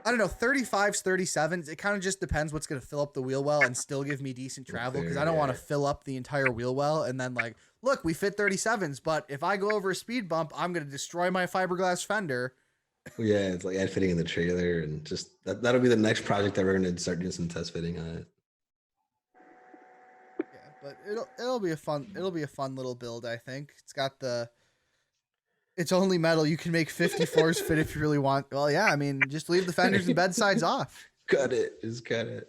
I don't know, 35s, 37s. It kind of just depends what's gonna fill up the wheel well and still give me decent travel, because I don't want to fill up the entire wheel well and then like, look, we fit 37s, but if I go over a speed bump, I'm gonna destroy my fiberglass fender Yeah, it's like ad fitting in the trailer, and just that'll be the next project that we're gonna start doing some test fitting on it. Yeah, but it'll be a fun little build. I think it's got it's only metal. You can make 54s fit if you really want. Well, yeah, I mean, just leave the fenders and bed sides off. Cut it, just cut it.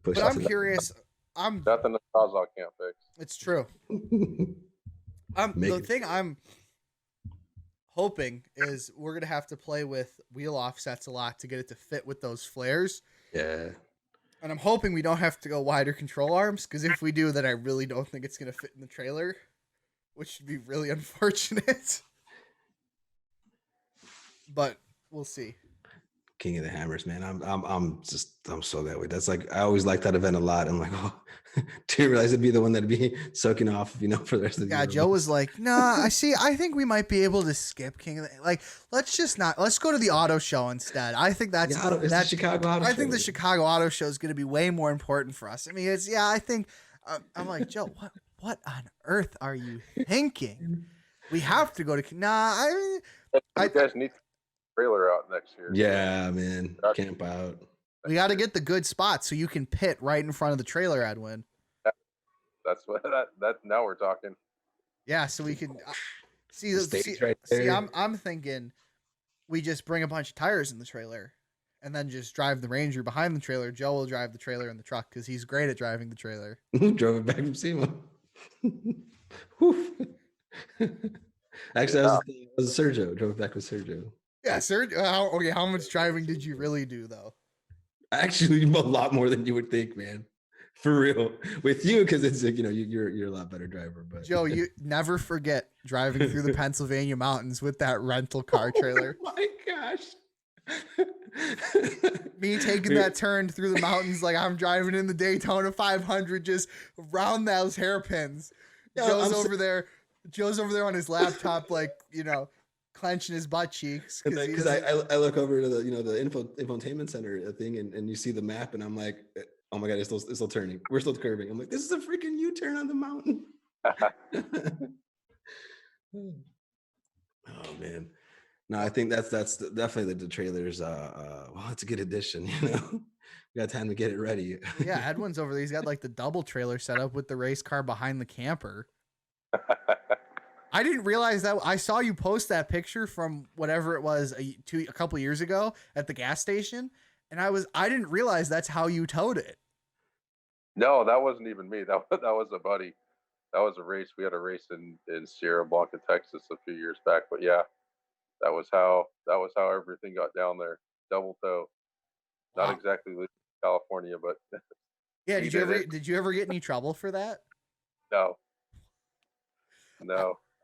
Push But it I'm to curious. Nothing the Sawzall can't fix. It's true. The thing I'm hoping is we're gonna have to play with wheel offsets a lot to get it to fit with those flares. Yeah. And I'm hoping we don't have to go wider control arms, because if we do, then I really don't think it's gonna fit in the trailer, which would be really unfortunate. But we'll see. King of the Hammers, man. I'm so that way. That's like, I always like that event a lot. I'm like, oh, didn't realize it'd be the one that'd be soaking off, for the rest of the year. Yeah, Joe was like, nah, I think we might be able to skip King of the, like, let's go to the auto show instead. I think that's the Chicago Auto Show. I think the Chicago Auto Show is going to be way more important for us. I mean, I think I'm like, Joe, what on earth are you thinking? We have to go to, you guys need trailer out next year. Yeah, man. Camp out. We got to get the good spot so you can pit right in front of the trailer, Edwin. That's what that now we're talking. Yeah, so we can see right there. See, I'm thinking we just bring a bunch of tires in the trailer and then just drive the Ranger behind the trailer. Joe will drive the trailer in the truck because he's great at driving the trailer. Drove it back from SEMA. Actually, that was Sergio. Drove it back with Sergio. Yeah, Sergio. How much driving did you really do though? Actually, a lot more than you would think, man. For real, with you, because it's like, you're a lot better driver. But Joe, you never forget driving through the Pennsylvania mountains with that rental car trailer. Oh my gosh! Me taking that turn through the mountains like I'm driving in the Daytona 500, just around those hairpins. Joe's over there on his laptop, like, clenching his butt cheeks. Because I look over to the infotainment center thing, and you see the map, and I'm like, oh my God, it's still turning. We're still curving. I'm like, this is a freaking U-turn on the mountain. Oh man. No, I think that's definitely the trailers. Well, it's a good addition, We got time to get it ready. Yeah, Edwin's over there. He's got like the double trailer set up with the race car behind the camper. I didn't realize that. I saw you post that picture from whatever it was a couple years ago at the gas station, and I didn't realize that's how you towed it. No, that wasn't even me. That was a buddy. That was a race. We had a race in Sierra Blanca, Texas, a few years back. But yeah, that was how everything got down there. Double tow. Not exactly legal in California, but yeah. Did you ever get any trouble for that? No.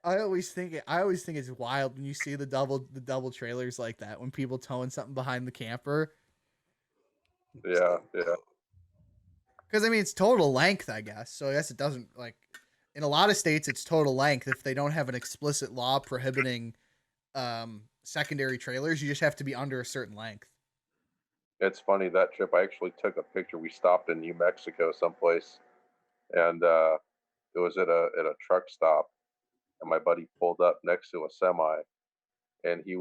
I always think it's wild when you see the double trailers like that, when people towing something behind the camper. Yeah. Because I mean, it's total length, I guess. So I guess it doesn't, like, in a lot of states it's total length. If they don't have an explicit law prohibiting secondary trailers, you just have to be under a certain length. It's funny, that trip I actually took a picture. We stopped in New Mexico someplace, and it was at a truck stop, and my buddy pulled up next to a semi, and he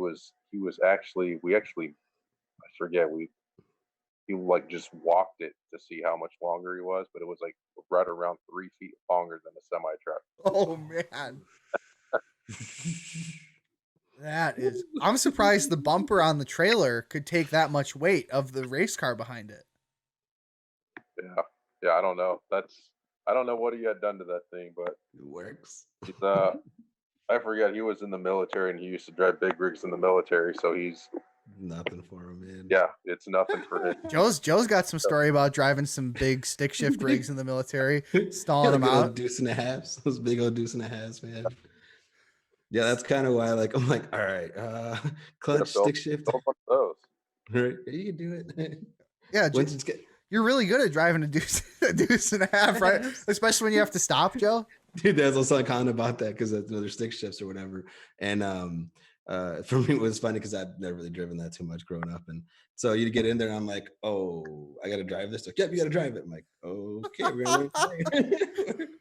like just walked it to see how much longer he was, but it was like right around 3 feet longer than a semi truck. Oh man. I'm surprised the bumper on the trailer could take that much weight of the race car behind it. Yeah, I don't know. I don't know what he had done to that thing, but it works. I forget, he was in the military and he used to drive big rigs in the military, so he's nothing for him, man. Yeah, it's nothing for him. Joe's got some story about driving some big stick shift rigs in the military, stalling them out. Deuce and a halves, those big old deuce and a halves, man. Yeah, that's kind of why, like, I'm like, all right, clutch, stick shift. Those. Right, you can do it. Yeah, you're really good at driving a deuce and a half, right? Especially when you have to stop, Joe. Dude, that's also kind of about that, because that's another stick shifts or whatever. And for me, it was funny because I'd never really driven that too much growing up, and so you get in there and I'm like, oh, I gotta drive this. Like, yep, you gotta drive it. I'm like, okay, we're gonna learn today.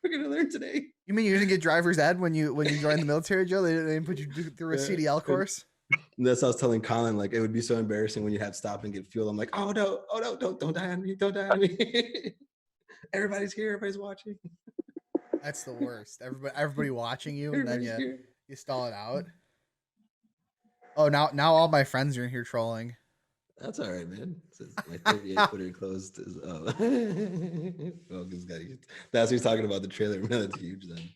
We're gonna learn today. You mean you didn't get driver's ed when you joined the military, Joe? They didn't put you through a CDL course? That's what I was telling Collin. Like, it would be so embarrassing when you have to stop and get fuel. I'm like, oh no, don't die on me, don't die on me. Everybody's here, everybody's watching. That's the worst. Everybody watching you, and then you stall it out. Oh, now all my friends are in here trolling. That's all right, man. My 38 footer closed. Well, that's what he's talking about, the trailer. Man, that's huge then.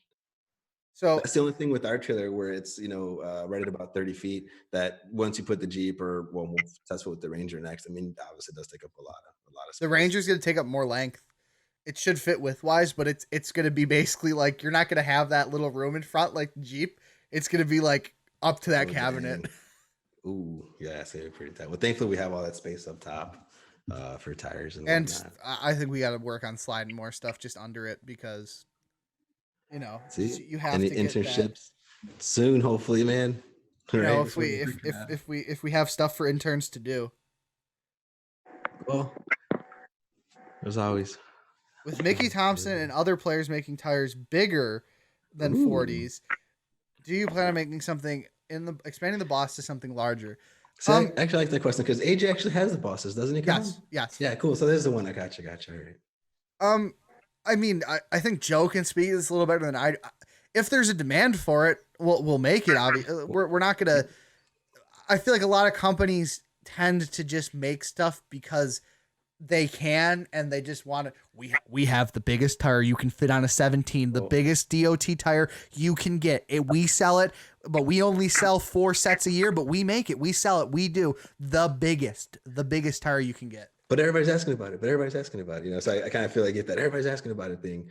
So that's the only thing with our trailer where it's, right at about 30 feet, that once you put the Jeep or, well, we'll test it with the Ranger next. I mean, obviously it does take up a lot of space. The Ranger's going to take up more length. It should fit width-wise, but it's going to be basically like, you're not going to have that little room in front like the Jeep. It's going to be like up to that cabinet. Dang. Ooh, yeah, it's going to be pretty tight. Well, thankfully we have all that space up top for tires and whatnot. I think we got to work on sliding more stuff just under it because, you have any to internships soon, hopefully, man. Right? If we have stuff for interns to do. Well, there's always. With Mickey Thompson and other players making tires bigger than 40s, do you plan on making something expanding the boss to something larger? So I actually like that question because AJ actually has the bosses, doesn't he? Yes. Yeah, cool. So there's the one. I got you. All right. I mean, I think Joe can speak this a little better than I. If there's a demand for it, we'll make it. Obviously, we're not gonna. I feel like a lot of companies tend to just make stuff because they can and they just want to. We have the biggest tire you can fit on a 17, the biggest DOT tire you can get. We sell it, but we only sell 4 sets a year. But we make it. We sell it. We do the biggest tire you can get. But everybody's asking about it. So I kind of feel like that everybody's asking about it thing.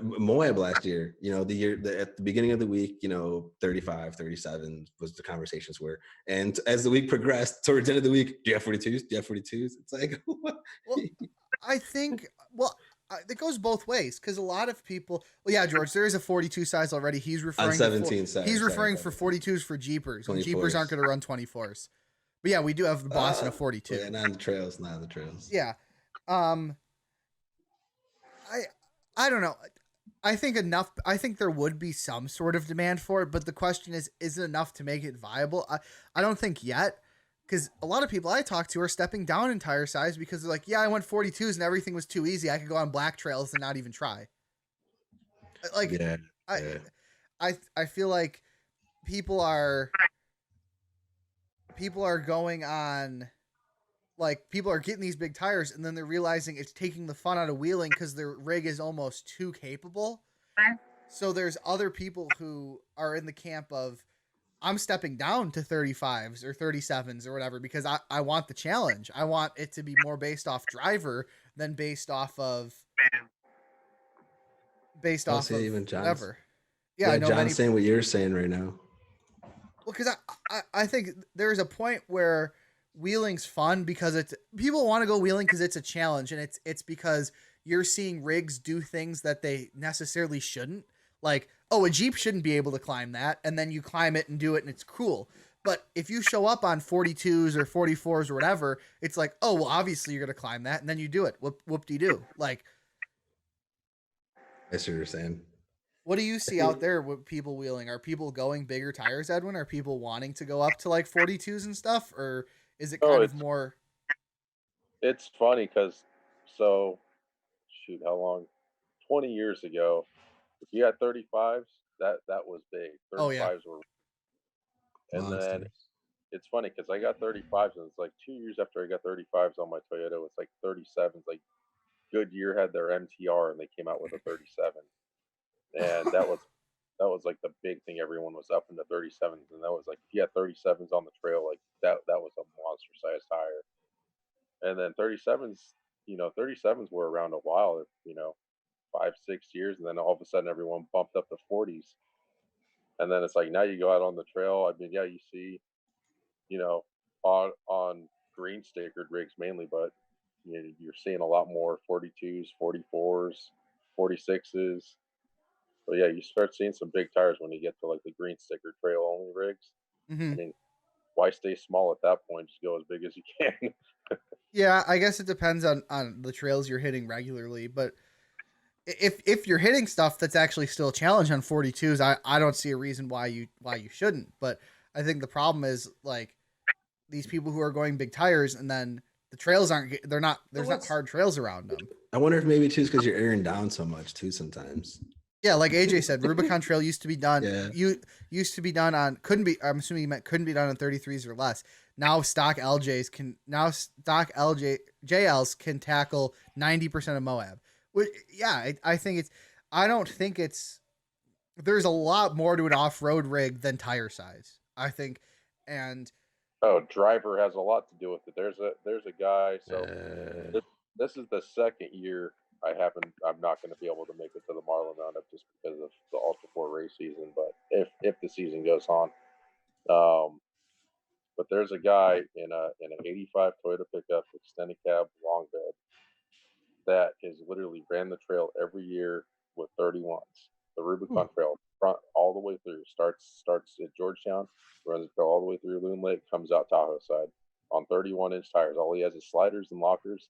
Moab last year, at the beginning of the week, 35, 37 was the conversations were. And as the week progressed towards the end of the week, do you have 42s? It's like, what? Well, I think, it goes both ways because a lot of people, George, there is a 42 size already. He's referring on 17 he's referring for 42s for Jeepers. And Jeepers aren't going to run 24s. But yeah, we do have the boss in a 42. Yeah, not on the trails. Yeah. I don't know. I think there would be some sort of demand for it, but the question is it enough to make it viable? I don't think yet, because a lot of people I talk to are stepping down in tire size because they're like, yeah, I went 42s and everything was too easy. I could go on black trails and not even try. Like, yeah. I feel like people are going on, like, people are getting these big tires and then they're realizing it's taking the fun out of wheeling because their rig is almost too capable. So there's other people who are in the camp of, I'm stepping down to 35s or 37s or whatever because I want the challenge. I want it to be more based off driver than based off of even whatever. Yeah, John's saying what you're saying right now. Well, because I think there's a point where wheeling's fun because people want to go wheeling because it's a challenge, and it's because you're seeing rigs do things that they necessarily shouldn't. Like, oh, a Jeep shouldn't be able to climb that, and then you climb it and do it, and it's cool. But if you show up on 42s or 44s or whatever, it's like, oh, well, obviously you're gonna climb that, and then you do it. Whoop-de-doo. Like, I see what you're saying. What do you see out there with people wheeling? Are people going bigger tires, Edwin? Are people wanting to go up to like 42s and stuff? Or is it kind of more? It's funny because, how long? 20 years ago, if you had 35s, that was big. 35s were. And monsters. Then it's funny because I got 35s and it's like 2 years after I got 35s on my Toyota, it's like 37s. Like Goodyear had their MTR and they came out with a 37. And that was like the big thing. Everyone was up into 37s, and that was like, if you had 37s on the trail, like that was a monster sized tire. And then 37s were around a while, 5-6 years, and then all of a sudden everyone bumped up to 40s. And then it's like, now you go out on the trail. I mean, yeah, you see, on green stickered rigs mainly, but you're seeing a lot more 42s, 44s, 46s. But yeah, you start seeing some big tires when you get to like the green sticker trail only rigs. Mm-hmm. I mean, why stay small at that point? Just go as big as you can. Yeah, I guess it depends on the trails you're hitting regularly. But if you're hitting stuff that's actually still a challenge on 42s, I don't see a reason why you shouldn't. But I think the problem is like these people who are going big tires and then the trails there's not hard trails around them. I wonder if maybe too is because you're airing down so much too sometimes. Yeah, like AJ said, Rubicon Trail used to be done. Yeah. Used to be done on couldn't be. I'm assuming you meant couldn't be done on 33s or less. Now stock JLs can tackle 90% of Moab. Which, yeah, I think it's. I don't think it's. There's a lot more to an off-road rig than tire size, I think, and driver has a lot to do with it. There's a guy. So Uh, this is the second year I'm not going to be able to make it to the Marlin Roundup just because of the Ultra4 race season. But if the season goes on, but there's a guy in an '85 Toyota pickup extended cab long bed that has literally ran the trail every year with 31s. The Rubicon Trail, front all the way through, starts at Georgetown, runs the trail all the way through Loon Lake, comes out Tahoe side on 31-inch tires. All he has is sliders and lockers.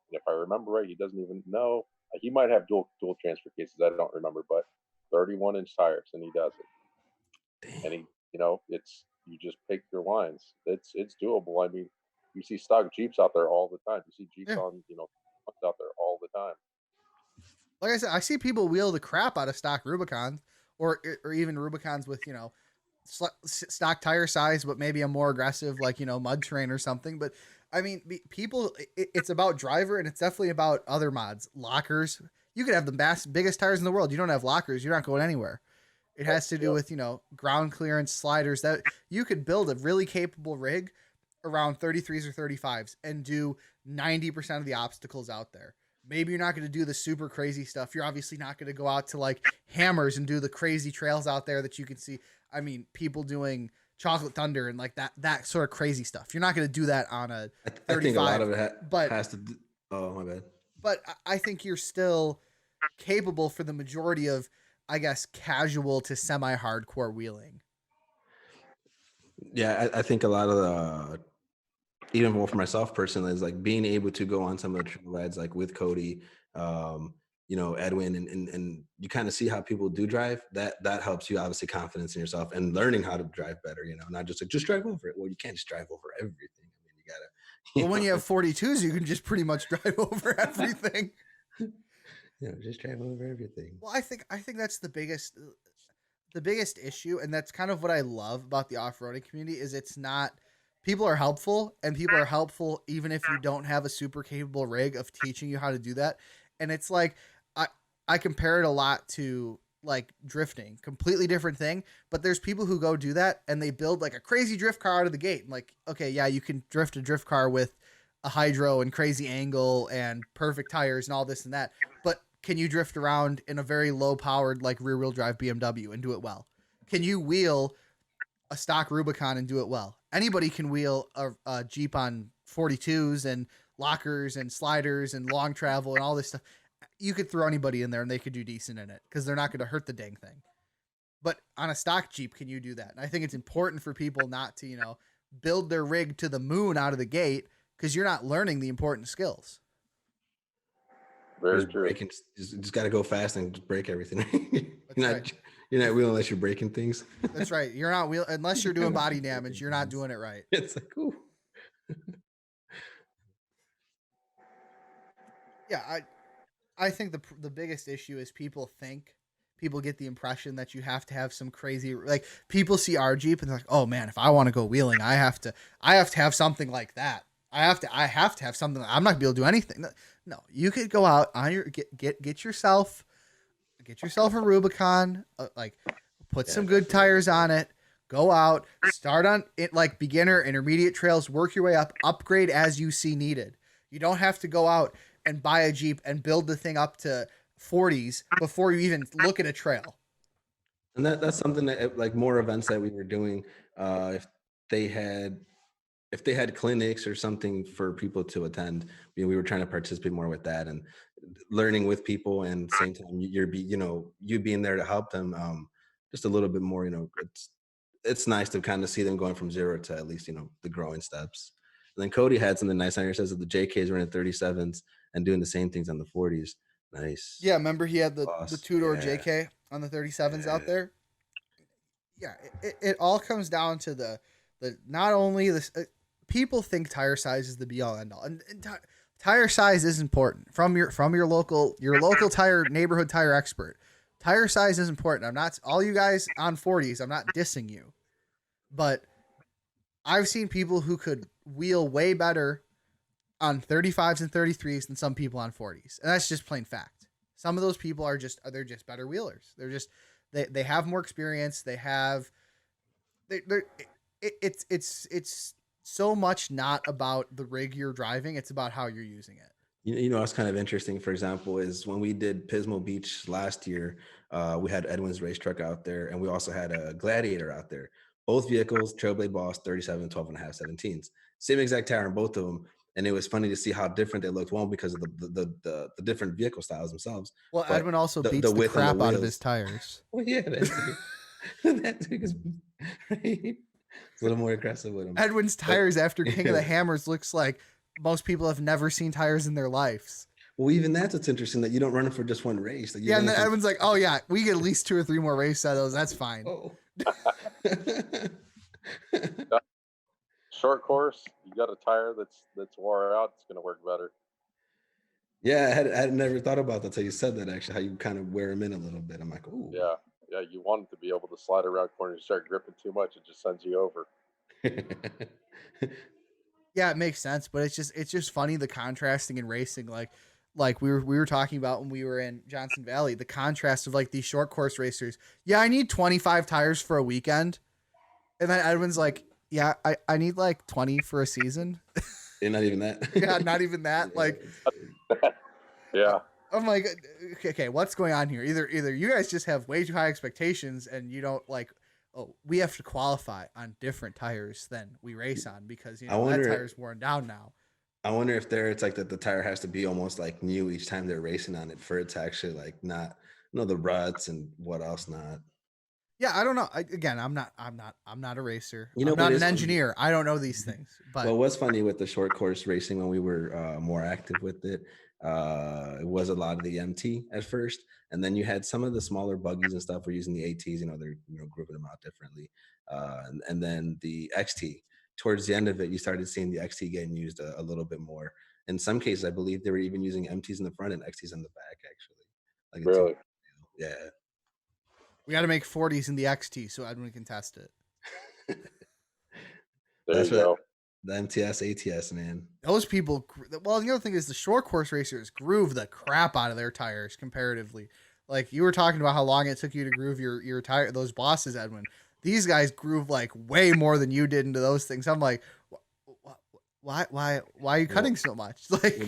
And if I remember right, he doesn't even know. He might have dual transfer cases. I don't remember, but 31-inch tires, and he does it. Damn. And it's you just pick your lines. It's doable. I mean, you see stock Jeeps out there all the time. You see Jeeps on out there all the time. Like I said, I see people wheel the crap out of stock Rubicons or even Rubicons with stock tire size, but maybe a more aggressive like mud terrain or something. But I mean, people, it's about driver and it's definitely about other mods. Lockers, you could have the biggest tires in the world. You don't have lockers, you're not going anywhere. It has to do with ground clearance, sliders. That you could build a really capable rig around 33s or 35s and do 90% of the obstacles out there. Maybe you're not going to do the super crazy stuff. You're obviously not going to go out to like Hammers and do the crazy trails out there that you can see. I mean, people doing Chocolate Thunder and like that sort of crazy stuff. You're not going to do that on a 35. I think a lot of it has to do. Oh, my bad. But I think you're still capable for the majority of, I guess, casual to semi-hardcore wheeling. Yeah, I think a lot of the, even more for myself personally, is like being able to go on some of the trail rides, like with Cody, Edwin, and you kind of see how people do drive. That helps you obviously confidence in yourself and learning how to drive better. Not just like just drive over it. Well, you can't just drive over everything. I mean, you gotta. Well, when you have 42s, you can just pretty much drive over everything. Just drive over everything. Well, I think that's the biggest issue, and that's kind of what I love about the off-roading community is it's not. People are helpful, and people are helpful even if you don't have a super capable rig of teaching you how to do that. And it's like I compare it a lot to like drifting, completely different thing. But there's people who go do that and they build like a crazy drift car out of the gate. And like, okay, yeah, you can drift a drift car with a hydro and crazy angle and perfect tires and all this and that. But can you drift around in a very low powered like rear wheel drive BMW and do it well? Can you wheel a stock Rubicon and do it well? Anybody can wheel a Jeep on 42s and lockers and sliders and long travel and all this stuff. You could throw anybody in there and they could do decent in it because they're not going to hurt the dang thing. But on a stock Jeep, can you do that? And I think it's important for people not to, build their rig to the moon out of the gate because you're not learning the important skills. Very true. Just got to go fast and just break everything. You're not wheeling unless you're breaking things. That's right. You're not wheeling unless you're doing body damage. You're not doing it right. It's like, ooh. Yeah, I think the biggest issue is people get the impression that you have to have some crazy, like people see our Jeep and they're like, oh man, if I want to go wheeling, I have to have something like that. I have to have something. I'm not gonna be able to do anything. No, you could go out on your get yourself a Rubicon, put some good tires on it. Go out, start on it like beginner, intermediate trails, work your way up, upgrade as you see needed. You don't have to go out and buy a Jeep and build the thing up to 40s before you even look at a trail. And that's something that like more events that we were doing, if they had clinics or something for people to attend, we were trying to participate more with that and learning with people, and at the same time you being there to help them just a little bit more. It's nice to kind of see them going from zero to at least the growing steps. And then Cody had something nice on here. Says that the JKs running 37s and doing the same things on the 40s. Nice. Yeah, remember he had the two-door JK on the 37s out there. Yeah, it all comes down to the not only this people think tire size is the be all end all, and tire size is important from your local tire neighborhood tire expert. Tire size is important. I'm not all you guys on 40s. I'm not dissing you, but I've seen people who could wheel way better on 35s and 33s than some people on 40s, and that's just plain fact. Some of those people are just they're just better wheelers. They're just they have more experience. They have they're it's so much not about the rig you're driving. It's about how you're using it. You know what's kind of interesting, for example, is when we did Pismo Beach last year, we had Edwin's race truck out there, and we also had a Gladiator out there. Both vehicles, Trailblade Boss, 37, 12 and a half, 17s. Same exact tire in both of them. And it was funny to see how different they looked. One, because of the different vehicle styles themselves. Well, but Edwin also beats the crap out of his tires. Well, yeah, that's because right? It's a little more aggressive with him. Edwin's tires after King of the Hammers looks like most people have never seen tires in their lives. Well, even that's what's interesting, that you don't run it for just one race. Like, yeah, and then Edwin's like, "Oh yeah, we get at least 2 or 3 more races out of those. That's fine." Oh. Short course, you got a tire that's wore out. It's gonna work better. Yeah, I had never thought about that until you said that. Actually, how you kind of wear them in a little bit. I'm like, oh. Yeah. You want it to be able to slide around corners. You start gripping too much, it just sends you over. Yeah, it makes sense, but it's just funny the contrasting in racing, like we were talking about when we were in Johnson Valley, the contrast of like these short course racers. Yeah, I need 25 tires for a weekend, and then Edwin's like, yeah, I need like 20 for a season. And not even that. Yeah, not even that. Like, yeah. I'm like, okay, what's going on here? Either you guys just have way too high expectations and you don't like, oh, we have to qualify on different tires than we race on because that tire's worn down now. I wonder if it's like that the tire has to be almost like new each time they're racing on it for it to actually like not the ruts and what else not. Yeah, I don't know. I'm not a racer. I'm not an engineer. I don't know these things. But well, what's funny with the short course racing when we were more active with it, it was a lot of the MT at first, and then you had some of the smaller buggies and stuff were using the ATs. They're grouping them out differently, and then the XT. Towards the end of it, you started seeing the XT getting used a little bit more. In some cases, I believe they were even using MTs in the front and XTs in the back. Actually, like really, yeah. We got to make 40s in the XT so Edwin can test it. That's what the MTS ATS, man. Those people. Well, the other thing is the short course racers groove the crap out of their tires comparatively. Like you were talking about how long it took you to groove your tire, those bosses, Edwin. These guys groove like way more than you did into those things. I'm like, why are you cutting so much? Like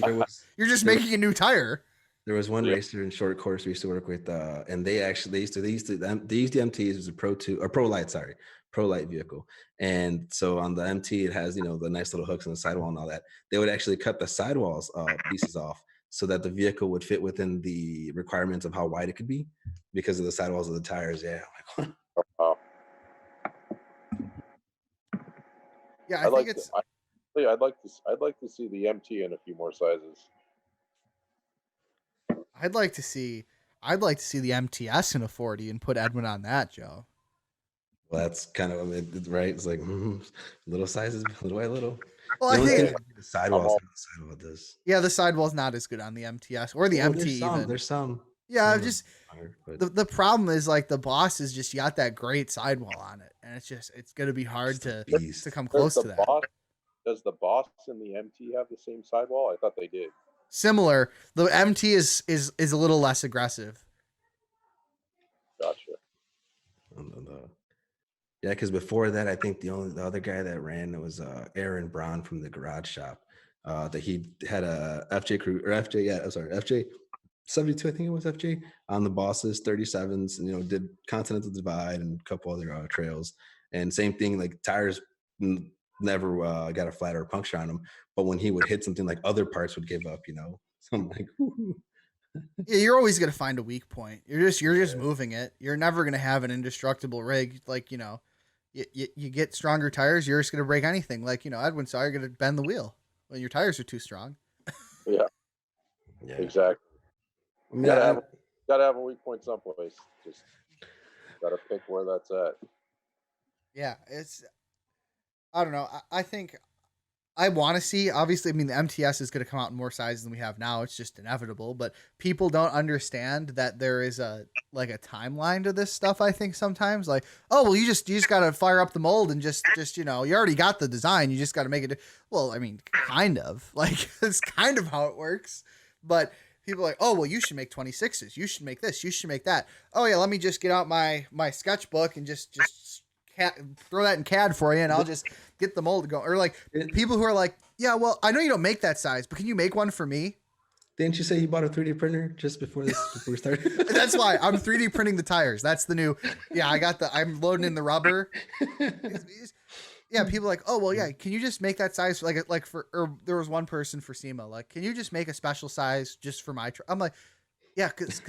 you're just making a new tire. There was one racer in short course we used to work with, and they used the MTs as a Pro Light vehicle. And so on the MT, it has, the nice little hooks on the sidewall and all that. They would actually cut the sidewalls pieces off so that the vehicle would fit within the requirements of how wide it could be because of the sidewalls of the tires. Yeah. Yeah, I'd like to see the MT in a few more sizes. I'd like to see the MTS in a 40 and put Edwin on that, Joe. Well, that's kind of right. It's like little sizes, little by little. Well, I think the sidewall does. Yeah, the sidewall's not as good on the MTS or the MT. There's some. Yeah, just the problem is like the boss is just got that great sidewall on it, and it's gonna be hard to come close to that. Does the boss and the MT have the same sidewall? I thought they did. Similar. The MT is a little less aggressive. Gotcha. Yeah, because before that, I think the other guy that ran was Aaron Braun from the garage shop. That he had a FJ crew or FJ, FJ 72, I think it was FJ on the bosses 37s, and did Continental Divide and a couple other trails. And same thing, like tires never got a flat or a puncture on them, but when he would hit something, like other parts would give up. So I'm like, whoo. Yeah, you're always gonna find a weak point. You're just moving it. You're never gonna have an indestructible rig. Like you get stronger tires, you're just gonna break anything. Like Edwin saw, you're gonna bend the wheel when your tires are too strong. Yeah, exactly. Gotta have a weak point someplace. Just gotta pick where that's at. Yeah, I don't know. I think I want to see, obviously, I mean, the MTS is going to come out in more sizes than we have now. It's just inevitable, but people don't understand that there is a timeline to this stuff. I think sometimes like, oh, well, you just got to fire up the mold and just, you already got the design. You just got to make it. Well, I mean, kind of like it's kind of how it works, but people are like, oh, well, you should make 26s. You should make this. You should make that. Oh yeah. Let me just get out my sketchbook and just throw that in CAD for you. And I'll just get the mold to go. Or like people who are like, yeah, well, I know you don't make that size, but can you make one for me? Didn't you say you bought a 3D printer just before we started? That's why I'm 3D printing the tires. That's the new. Yeah, I'm loading in the rubber. Yeah, people are like, oh well, yeah. Can you just make that size or there was one person for SEMA like, can you just make a special size just for my truck? I'm like, yeah, because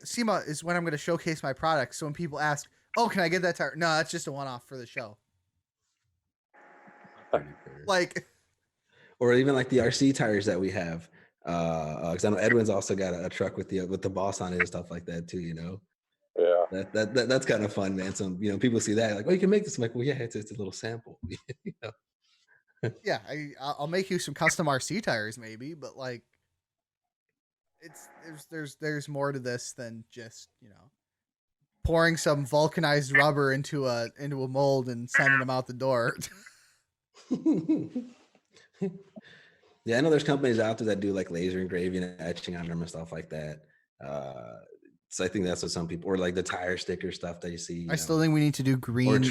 SEMA is when I'm going to showcase my product. So when people ask, oh, can I get that tire? No, that's just a one-off for the show. Like, or even like the RC tires that we have. Because I know Edwin's also got a truck with the boss on it and stuff like that too. Yeah. That's kind of fun, man. So people see that like, oh, you can make this. I'm like, well, yeah, it's a little sample. Yeah, I'll make you some custom RC tires maybe, but like, there's more to this than just pouring some vulcanized rubber into a mold and sending them out the door. Yeah, I know there's companies out there that do like laser engraving and etching on them and stuff like that. So I think that's what some people, or like the tire sticker stuff that you see. I still think we need to do green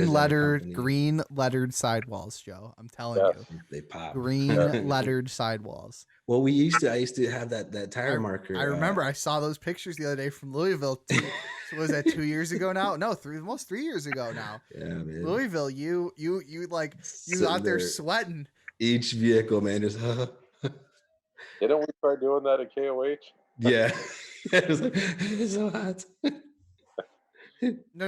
lettered sidewalls, Joe. I'm telling you, they pop. Green lettered sidewalls. Well, I used to have that tire marker. I remember I saw those pictures the other day from Louisville. Was that 2 years ago now? No, almost 3 years ago now. Yeah, man. Louisville, you out there sweating. Each vehicle, man, just. Didn't we try doing that at KOH? Yeah. It was like, it's so hot. No,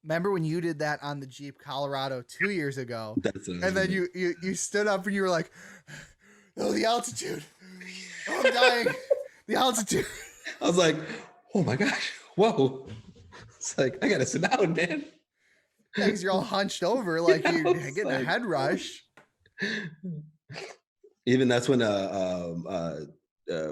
remember when you did that on the Jeep Colorado 2 years ago? And then you stood up and you were like, oh, the altitude. Oh, I'm dying. The altitude. I was like, oh my gosh, whoa. It's like, I gotta sit down, man. Yeah, because you're all hunched over, like you're getting a head rush. Even that's when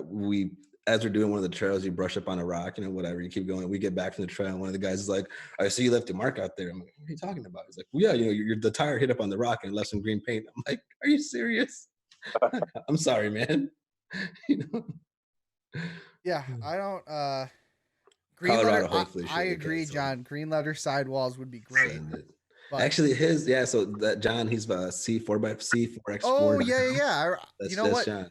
we, as we're doing one of the trails, you brush up on a rock, whatever, you keep going. We get back from the trail, and one of the guys is like, I see you left a mark out there. I'm like, what are you talking about? He's like, well, yeah, the tire hit up on the rock and left some green paint. I'm like, are you serious? I'm sorry, man. Yeah, I don't. Green Colorado, letter, I agree, John. Green letter sidewalls would be great. Actually, so that John, he's a C4x4. Oh yeah. That's what? John.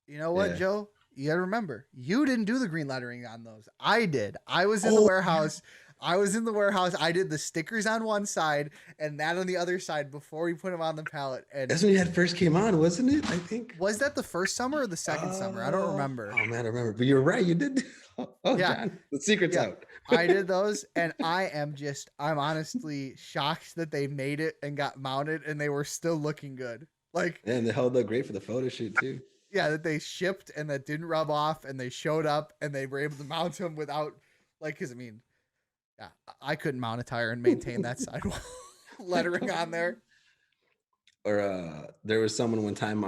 You know what, Joe? You gotta remember, you didn't do the green lettering on those. I did. I was in the warehouse. I did the stickers on one side and that on the other side before we put them on the pallet. And that's when you had first came on, wasn't it? I think. Was that the first summer or the second summer? I don't remember. Oh man, I remember. But you're right. You did. Oh yeah. John, the secret's out. I did those, and I'm honestly shocked that they made it and got mounted, and they were still looking good. Like, and they held up great for the photo shoot too. Yeah, that they shipped and that didn't rub off, and they showed up and they were able to mount them without, because yeah, I couldn't mount a tire and maintain that sidewall lettering on there. Or there was someone one time,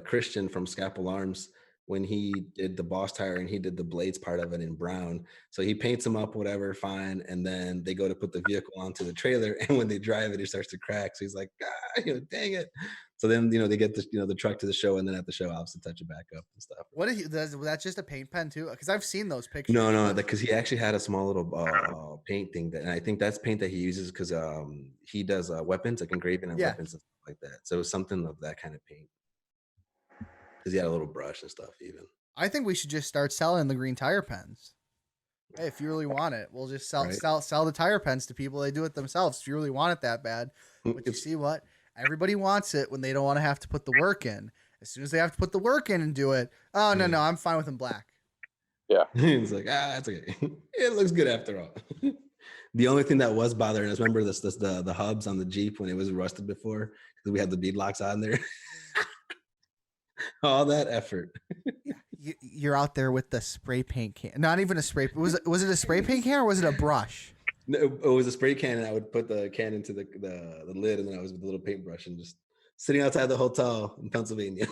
Christian from Scapple Arms, when he did the boss tire and he did the blades part of it in brown. So he paints them up, whatever, fine. And then they go to put the vehicle onto the trailer. And when they drive it, it starts to crack. So he's like, dang it. So then, they get the, the truck to the show, and then at the show, obviously touch it back up and stuff. What is that's just a paint pen too? Because I've seen those pictures. No, because he actually had a small little paint thing and I think that's paint that he uses because he does weapons, like engraving and weapons and stuff like that. So it was something of that kind of paint. Because he had a little brush and stuff even. I think we should just start selling the green tire pens. Hey, if you really want it, we'll just sell the tire pens to people. They do it themselves if you really want it that bad. But you see what? Everybody wants it when they don't want to have to put the work in. As soon as they have to put the work in and do it, no, I'm fine with them black. Yeah. It's like, that's okay. It looks good after all. The only thing that was bothering us, remember the hubs on the Jeep when it was rusted before? Because we had the bead locks on there. All that effort. You're out there with the spray paint can. Not even a spray. Was it a spray paint can or was it a brush? No, it was a spray can, and I would put the can into the lid, and then I was with a little paintbrush and just sitting outside the hotel in Pennsylvania.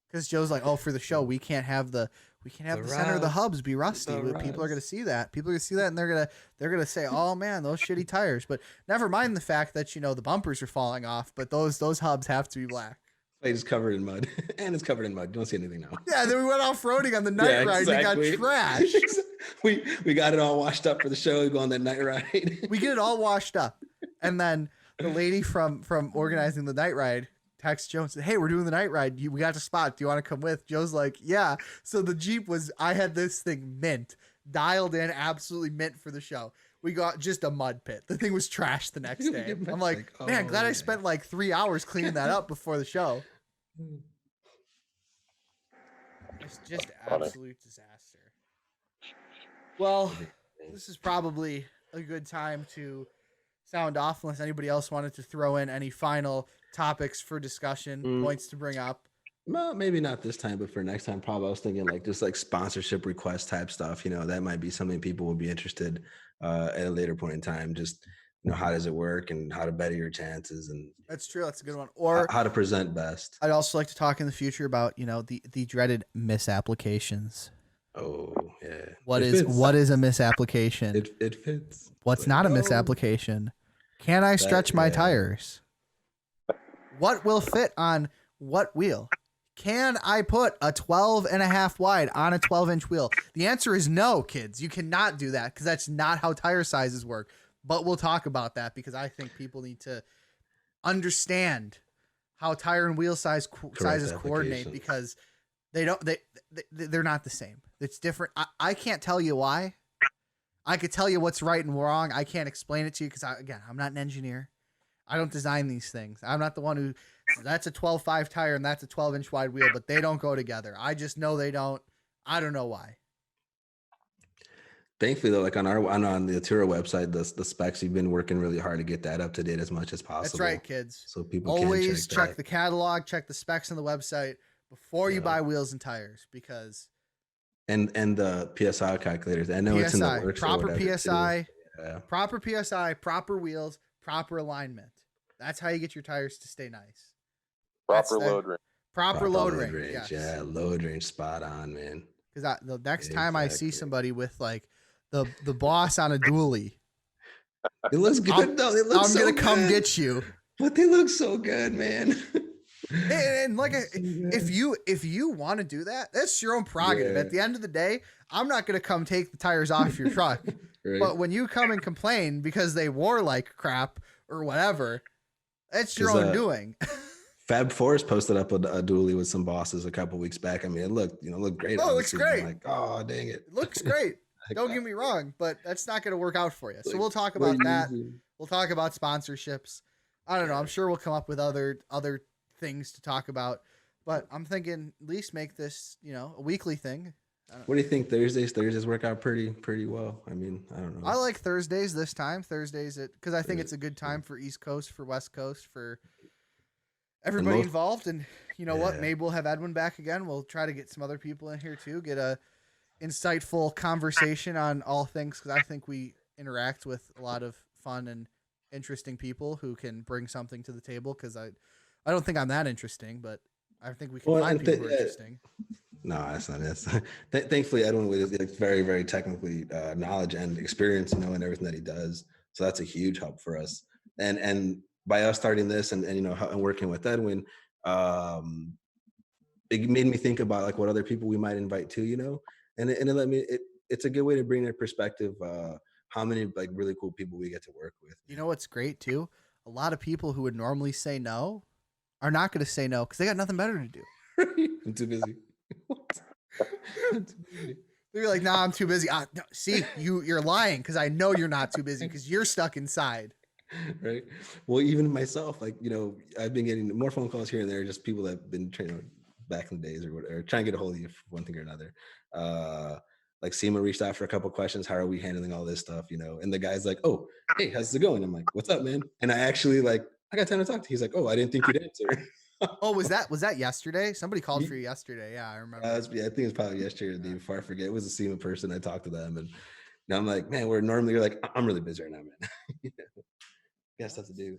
Because Joe's like, oh, for the show, we can't have the center of the hubs be rusty. People are gonna see that. People are gonna see that, and they're gonna say, oh man, those shitty tires. But never mind the fact that the bumpers are falling off, but those hubs have to be black. It's covered in mud, and it's covered in mud. You don't see anything now. Yeah, then we went off roading on the night ride and it got trashed. we got it all washed up for the show. We go on that night ride. We get it all washed up, and then the lady from organizing the night ride texts Joe and said, hey, we're doing the night ride. We got the spot. Do you want to come with? Joe's like, yeah. So the Jeep I had this thing mint, dialed in, absolutely mint for the show. We got just a mud pit. The thing was trashed the next day. I'm like, man, glad I spent like 3 hours cleaning that up before the show. It's just absolute disaster. Well, this is probably a good time to sound off unless anybody else wanted to throw in any final topics for discussion, points to bring up. Well, maybe not this time, but for next time, probably I was thinking just sponsorship request type stuff. That might be something people will be interested at a later point in time. Just how does it work and how to better your chances, and that's true. That's a good one. Or how to present best. I'd also like to talk in the future about the dreaded misapplications. Oh yeah. What is a misapplication? It fits. What's not a misapplication? Can I stretch my tires? What will fit on what wheel? Can I put a 12.5 wide on a 12-inch wheel? The answer is no, kids. You cannot do that because that's not how tire sizes work. But we'll talk about that because I think people need to understand how tire and wheel sizes coordinate because they're not the same. It's different. I can't tell you why. I could tell you what's right and wrong. I can't explain it to you because I'm not an engineer. I don't design these things. I'm not the one who that's a 12.5 tire and that's a 12-inch wide wheel, but they don't go together. I just know they don't. I don't know why. Thankfully, though, on the Atturo website, the specs, you've been working really hard to get that up to date as much as possible. That's right, kids. So people always check the catalog, check the specs on the website before you buy wheels and tires, because and the PSI calculators. I know it's in the works. Proper PSI, proper PSI, proper wheels, proper alignment. That's how you get your tires to stay nice. Proper load range. Proper load range. Yes. Yeah, load range, spot on, man. Because the next time I see somebody with the boss on a dually, it looks good though. I'm gonna come get you. But they look so good, man. And if you want to do that, that's your own prerogative. At the end of the day, I'm not gonna come take the tires off your truck. Right. But when you come and complain because they wore like crap or whatever, that's your own doing. Fab Force posted up a dually with some bosses a couple weeks back. I mean, it looked great. Oh, it looks great. I'm like, oh, dang it. It looks great. Don't get me wrong, but that's not going to work out for you. So we'll talk about that. We'll talk about sponsorships. I don't know. I'm sure we'll come up with other things to talk about, but I'm thinking at least make this, a weekly thing. What do you think? Thursdays work out pretty well. I mean, I don't know. I like Thursdays this time. Because I think it's a good time for East Coast, for West Coast, for everybody involved. And you know what? Maybe we'll have Edwin back again. We'll try to get some other people in here too. Get a insightful conversation on all things, because I think we interact with a lot of fun and interesting people who can bring something to the table. Because I don't think I'm that interesting, but I think we can find people who are interesting. No, that's not it. Thankfully, Edwin is very, very technically knowledge and experience, in everything that he does. So that's a huge help for us. And by us starting this and working with Edwin, it made me think about what other people we might invite too, and it let me. It's a good way to bring their perspective. How many really cool people we get to work with. What's great too? A lot of people who would normally say no are not going to say no because they got nothing better to do. I'm too busy. They're like, nah, I'm too busy. No, see, you're lying because I know you're not too busy because you're stuck inside. Right. Well, even myself, I've been getting more phone calls here and there, just people that have been training back in the days or whatever, trying to get a hold of you for one thing or another. SEMA reached out for a couple of questions. How are we handling all this stuff? And the guy's like, oh, hey, how's it going? I'm like, what's up, man? And I actually I got time to talk to you. He's like, oh, I didn't think you'd answer. Oh, was that yesterday? Somebody called for you yesterday. Yeah, I remember. I think it was probably yesterday or the day before. I forget. It was a SEMA person. I talked to them, and And I'm like, man, we're normally you're like, I'm really busy right now, man. Got stuff to do.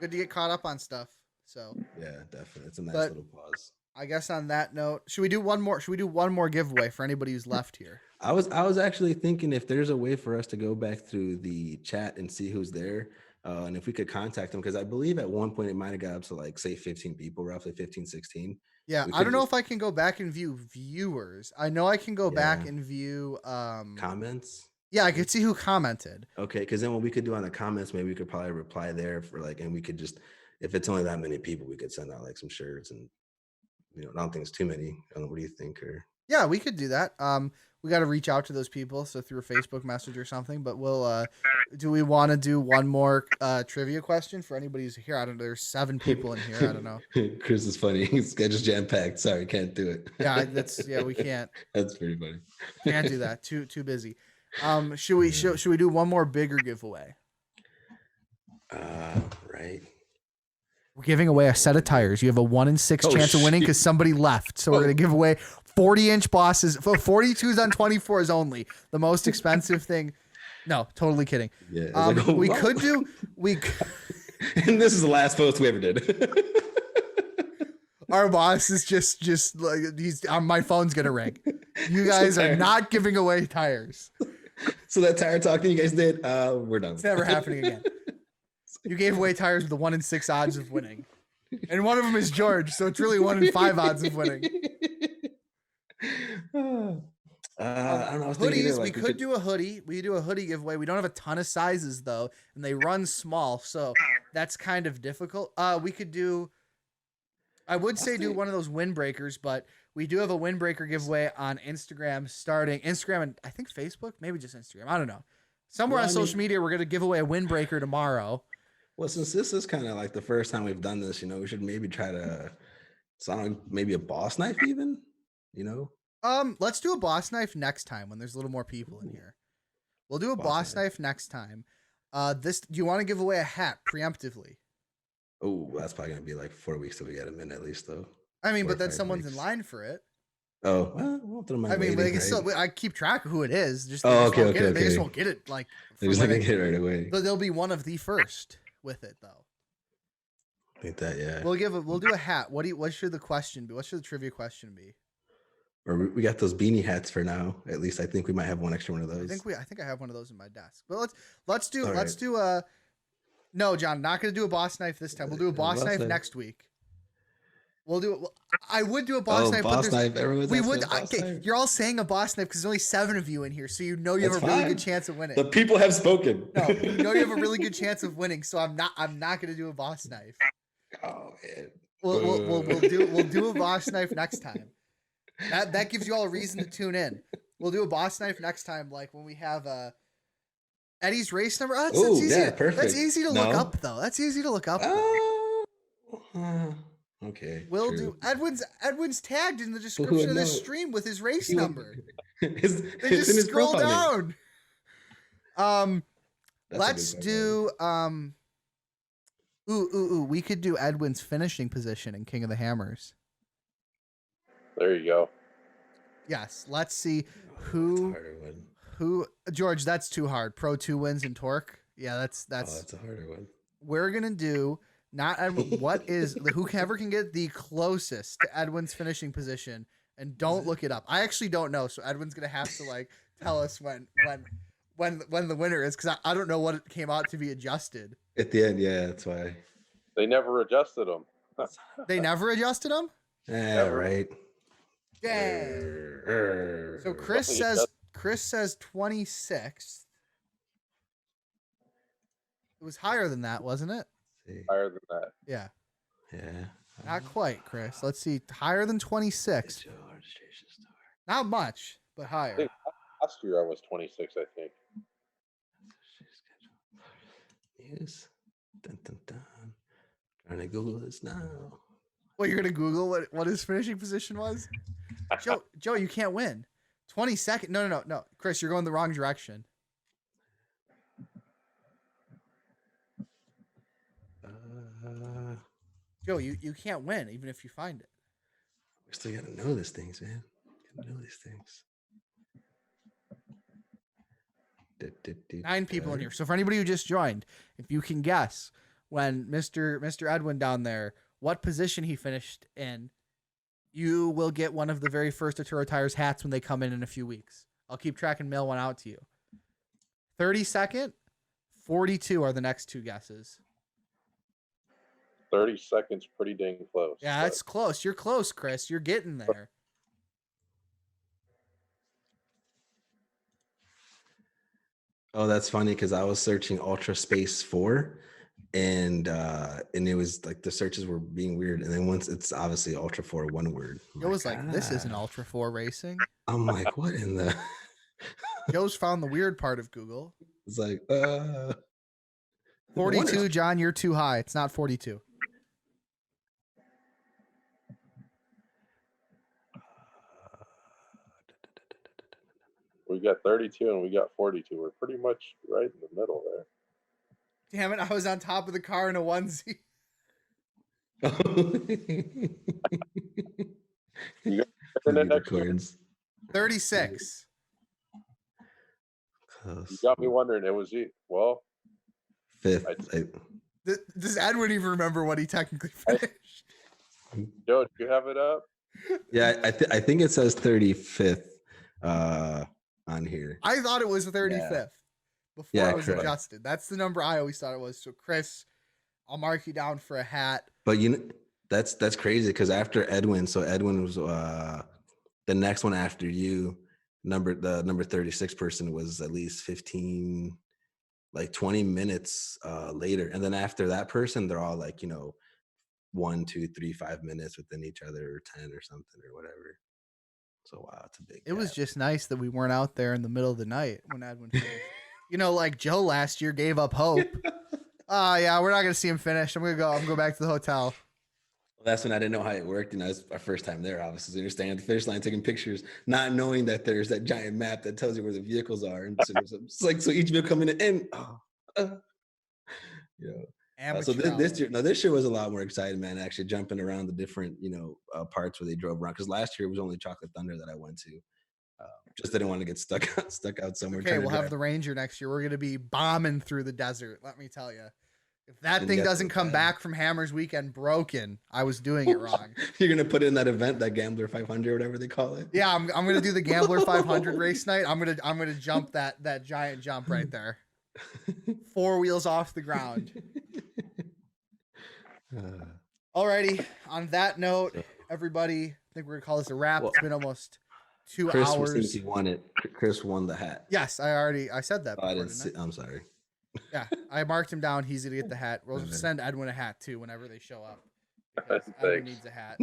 Good to get caught up on stuff. So Yeah, definitely. It's a nice But- little pause. I guess on that note, should we do one more? Should we do one more giveaway for anybody who's left here? I was actually thinking if there's a way for us to go back through the chat and see who's there, and if we could contact them, because I believe at one point it might have got up to like say 15 people, roughly 15, 16. Yeah, We I could don't know just- if I can go back and view viewers. I know I can go back Yeah. and view. Comments. Yeah, I could see who commented. Okay, because then what we could do on the comments, maybe we could probably reply there for like, and we could just, if it's only that many people, we could send out like some shirts and, I don't think it's too many. I don't know. What do you think? Or Yeah, we could do that. We got to reach out to those people, so through a Facebook message or something. But we'll. Do we want to do one more trivia question for anybody who's here? I don't know. There's 7 people in here. I don't know. Chris is funny. His schedule's jam packed. Sorry, can't do it. Yeah, we can't. That's pretty funny. Can't do that. Too busy. Should we do one more bigger giveaway? Right. We're giving away a set of tires. You have a 1 in 6 Oh, chance of winning shit. because somebody left. So we're gonna give away 40-inch bosses, 42s on 24s only. The most expensive thing. No, totally kidding. Yeah. it's like, oh, We wow. could do. And this is the last post we ever did. Our boss is just like he's. My phone's gonna ring. You guys are not giving away tires. So that tire talk that you guys did, we're done. It's never happening again. You gave away tires with the 1 in 6 odds of winning, and one of them is George, so it's really 1 in 5 odds of winning. I don't know. I was thinking Hoodies, either, we like, could do a hoodie. We do a hoodie giveaway. We don't have a ton of sizes though, and they run small, so that's kind of difficult. We could do. I would say do one of those windbreakers, but we do have a windbreaker giveaway on Instagram, starting Instagram and I think Facebook, maybe just Instagram. I don't know. Somewhere Well, on I social mean- media, we're gonna give away a windbreaker tomorrow. Well, since this is kind of like the first time we've done this, we should maybe try to sound maybe a boss knife even, Let's do a boss knife next time when there's a little more people in here. We'll do a boss knife next time. Do you want to give away a hat preemptively? Oh, that's probably gonna be like 4 weeks till we get them in at least, though. I mean, 4 or but then 5 someone's in weeks. line for it. Oh, well, we'll throw my. I mean, waiting, like, right? I keep track of who it is. Just Oh, they just okay, won't get okay, it. They just okay. won't get it. Like, They're just not gonna get it right away. but they'll be one of the first with it, though. I think that, yeah. We'll do a hat. What should the question be? What should the trivia question be? Or we got those beanie hats for now. At least I think we might have one extra one of I those. think I have one of those in my desk. But let's do All right. no, John, not gonna do a boss knife this time. We'll do a boss knife next week. We'll do it. I would do a boss knife, boss but knife. Everyone's we asking would. a boss Okay, knife. you're all saying a boss knife because there's only 7 of you in here, so you have That's a really fine. good chance of winning. The people have spoken. No, you know you have a really good chance of winning, so I'm not gonna do a boss knife. Oh man. We'll do a boss knife next time. That gives you all a reason to tune in. We'll do a boss knife next time, like when we have Eddie's race number. Oh, that's easy. yeah, perfect. That's easy to look No? up, though. That's easy to look up. Okay. We'll true. do Edwin's tagged in the description of this know? stream with his race He would- number. It's They in just his scroll profile name. down. That's a Let's good do we could do Edwin's finishing position in King of the Hammers. There you go. Yes, let's see That's a who harder one. George, that's too hard. Pro 2 wins and torque. Yeah, that's That's a harder one. we're gonna do not Edwin. What is whoever can get the closest to Edwin's finishing position, and don't look it up. I actually don't know, so Edwin's gonna have to like tell us when the winner is, because I don't know what it came out to be adjusted. At the end, yeah, that's why. They never adjusted them. They never adjusted them. Yeah, right. Dang. So Chris says 26. It was higher than that, wasn't it? Higher than that. Yeah. Yeah. Not quite, Chris. Let's see. Higher than 26. Not much, but higher. think- Last year I was 26, I think. Yes. Dun, dun, dun. Trying to Google this now. Well, you're gonna Google what his finishing position was? Joe, you can't win. 22nd. No. Chris, you're going the wrong direction. Joe, you can't win even if you find it. We still gotta know these things, man. Gotta know these things. 9 people in here. So for anybody who just joined, if you can guess when Mr. Edwin down there, what position he finished in, you will get one of the very first Atturo Tires hats when they come in a few weeks. I'll keep track and mail one out to you. 32nd, 42 are the next 2 guesses. 30 seconds, pretty dang close. Yeah, that's close. You're close, Chris. You're getting there. Oh, that's funny because I was searching Ultra Space 4 and it was like the searches were being weird. And then once it's obviously Ultra4 one word. It was like, this isn't Ultra4 Racing. I'm like, what in the? Joe's found the weird part of Google. It's like, 42, John, you're too high. It's not 42. We got 32 and we got 42. We're pretty much right in the middle there. Damn it, I was on top of the car in a onesie. You got 36. You got me wondering. It was well, 5th. Does Edwin even remember what he technically finished? Joe, do you have it up? Yeah, I think it says 35th on here. I thought it was 35th before I was adjusted. That's the number I always thought it was. So Chris, I'll mark you down for a hat. But you know, that's crazy because after Edwin, so Edwin was the next one after you. The number 36 person was at least 15, like 20 minutes later, and then after that person, they're all like 1, 2, 3, 5 minutes within each other, or 10 or something or whatever. So wow, it's a big. It was just nice that we weren't out there in the middle of the night when Edwin finished. Like Joe last year gave up hope. Yeah, we're not gonna see him finish. I'm gonna go back to the hotel. Well, that's when I didn't know how it worked. It's our first time there, obviously. So you're standing at the finish line taking pictures, not knowing that there's that giant map that tells you where the vehicles are. And so it's like, so each vehicle coming in, so this year was a lot more exciting, man. Actually jumping around the different, parts where they drove around. Because last year it was only Chocolate Thunder that I went to. Just didn't want to get stuck out somewhere. Okay, we'll have the Ranger next year. We're gonna be bombing through the desert. Let me tell you. If that thing doesn't come back from Hammers Weekend broken, I was doing it wrong. You're gonna put in that event, that Gambler 500, whatever they call it. Yeah, I'm gonna do the Gambler 500 race night. I'm gonna jump that giant jump right there. 4 wheels off the ground. Alrighty. On that note, everybody, I think we're gonna call this a wrap. It's been almost 2 hours. Since he won it, Chris won the hat. Yes, I said that. Before, I'm sorry. Yeah, I marked him down. He's gonna get the hat. We'll send Edwin a hat too whenever they show up. Because Edwin needs a hat.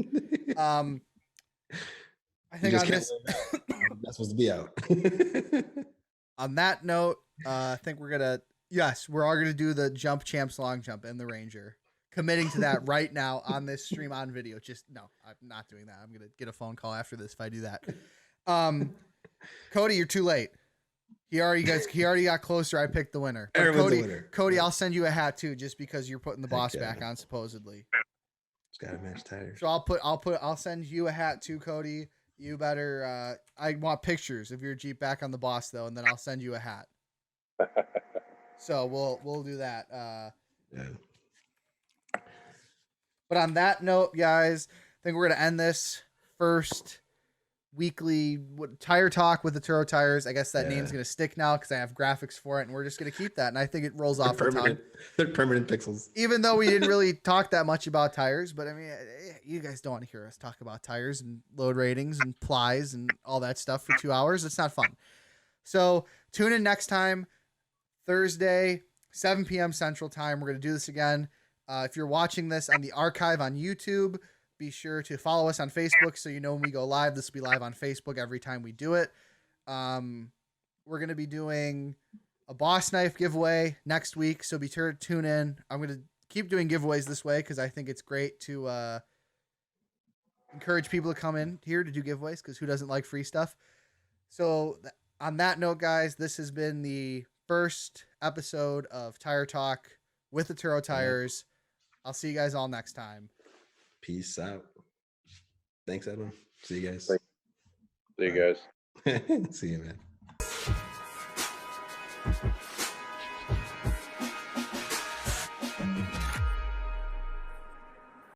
I think on this, that's supposed to be out. On that note, I think we're all gonna do the Jump Champs long jump and the Ranger. Committing to that right now on this stream on video. No, I'm not doing that. I'm gonna get a phone call after this if I do that. Cody, you're too late. He already got closer. I picked the winner. Cody, I'll send you a hat too, just because you're putting the boss back on supposedly. It's got to match tires. So I'll send you a hat too, Cody. You better. I want pictures of your Jeep back on the boss though, and then I'll send you a hat. So we'll do that. Yeah. But on that note, guys, I think we're gonna end this first weekly tire talk with Atturo Tires. I guess that name's gonna stick now because I have graphics for it, and we're just gonna keep that. And I think it rolls off the tongue. They're permanent pixels. Even though we didn't really talk that much about tires, but I mean, you guys don't want to hear us talk about tires and load ratings and plies and all that stuff for 2 hours. It's not fun. So tune in next time, Thursday, 7 p.m. Central Time. We're gonna do this again. If you're watching this on the archive on YouTube, be sure to follow us on Facebook so you know when we go live. This will be live on Facebook every time we do it. We're going to be doing a Boss Knife giveaway next week, so be sure to tune in. I'm going to keep doing giveaways this way because I think it's great to encourage people to come in here to do giveaways because who doesn't like free stuff? So on that note, guys, this has been the first episode of Tire Talk with Atturo Tires. I'll see you guys all next time. Peace out. Thanks, Edwin. See you guys. See you guys. See you, man. Bye.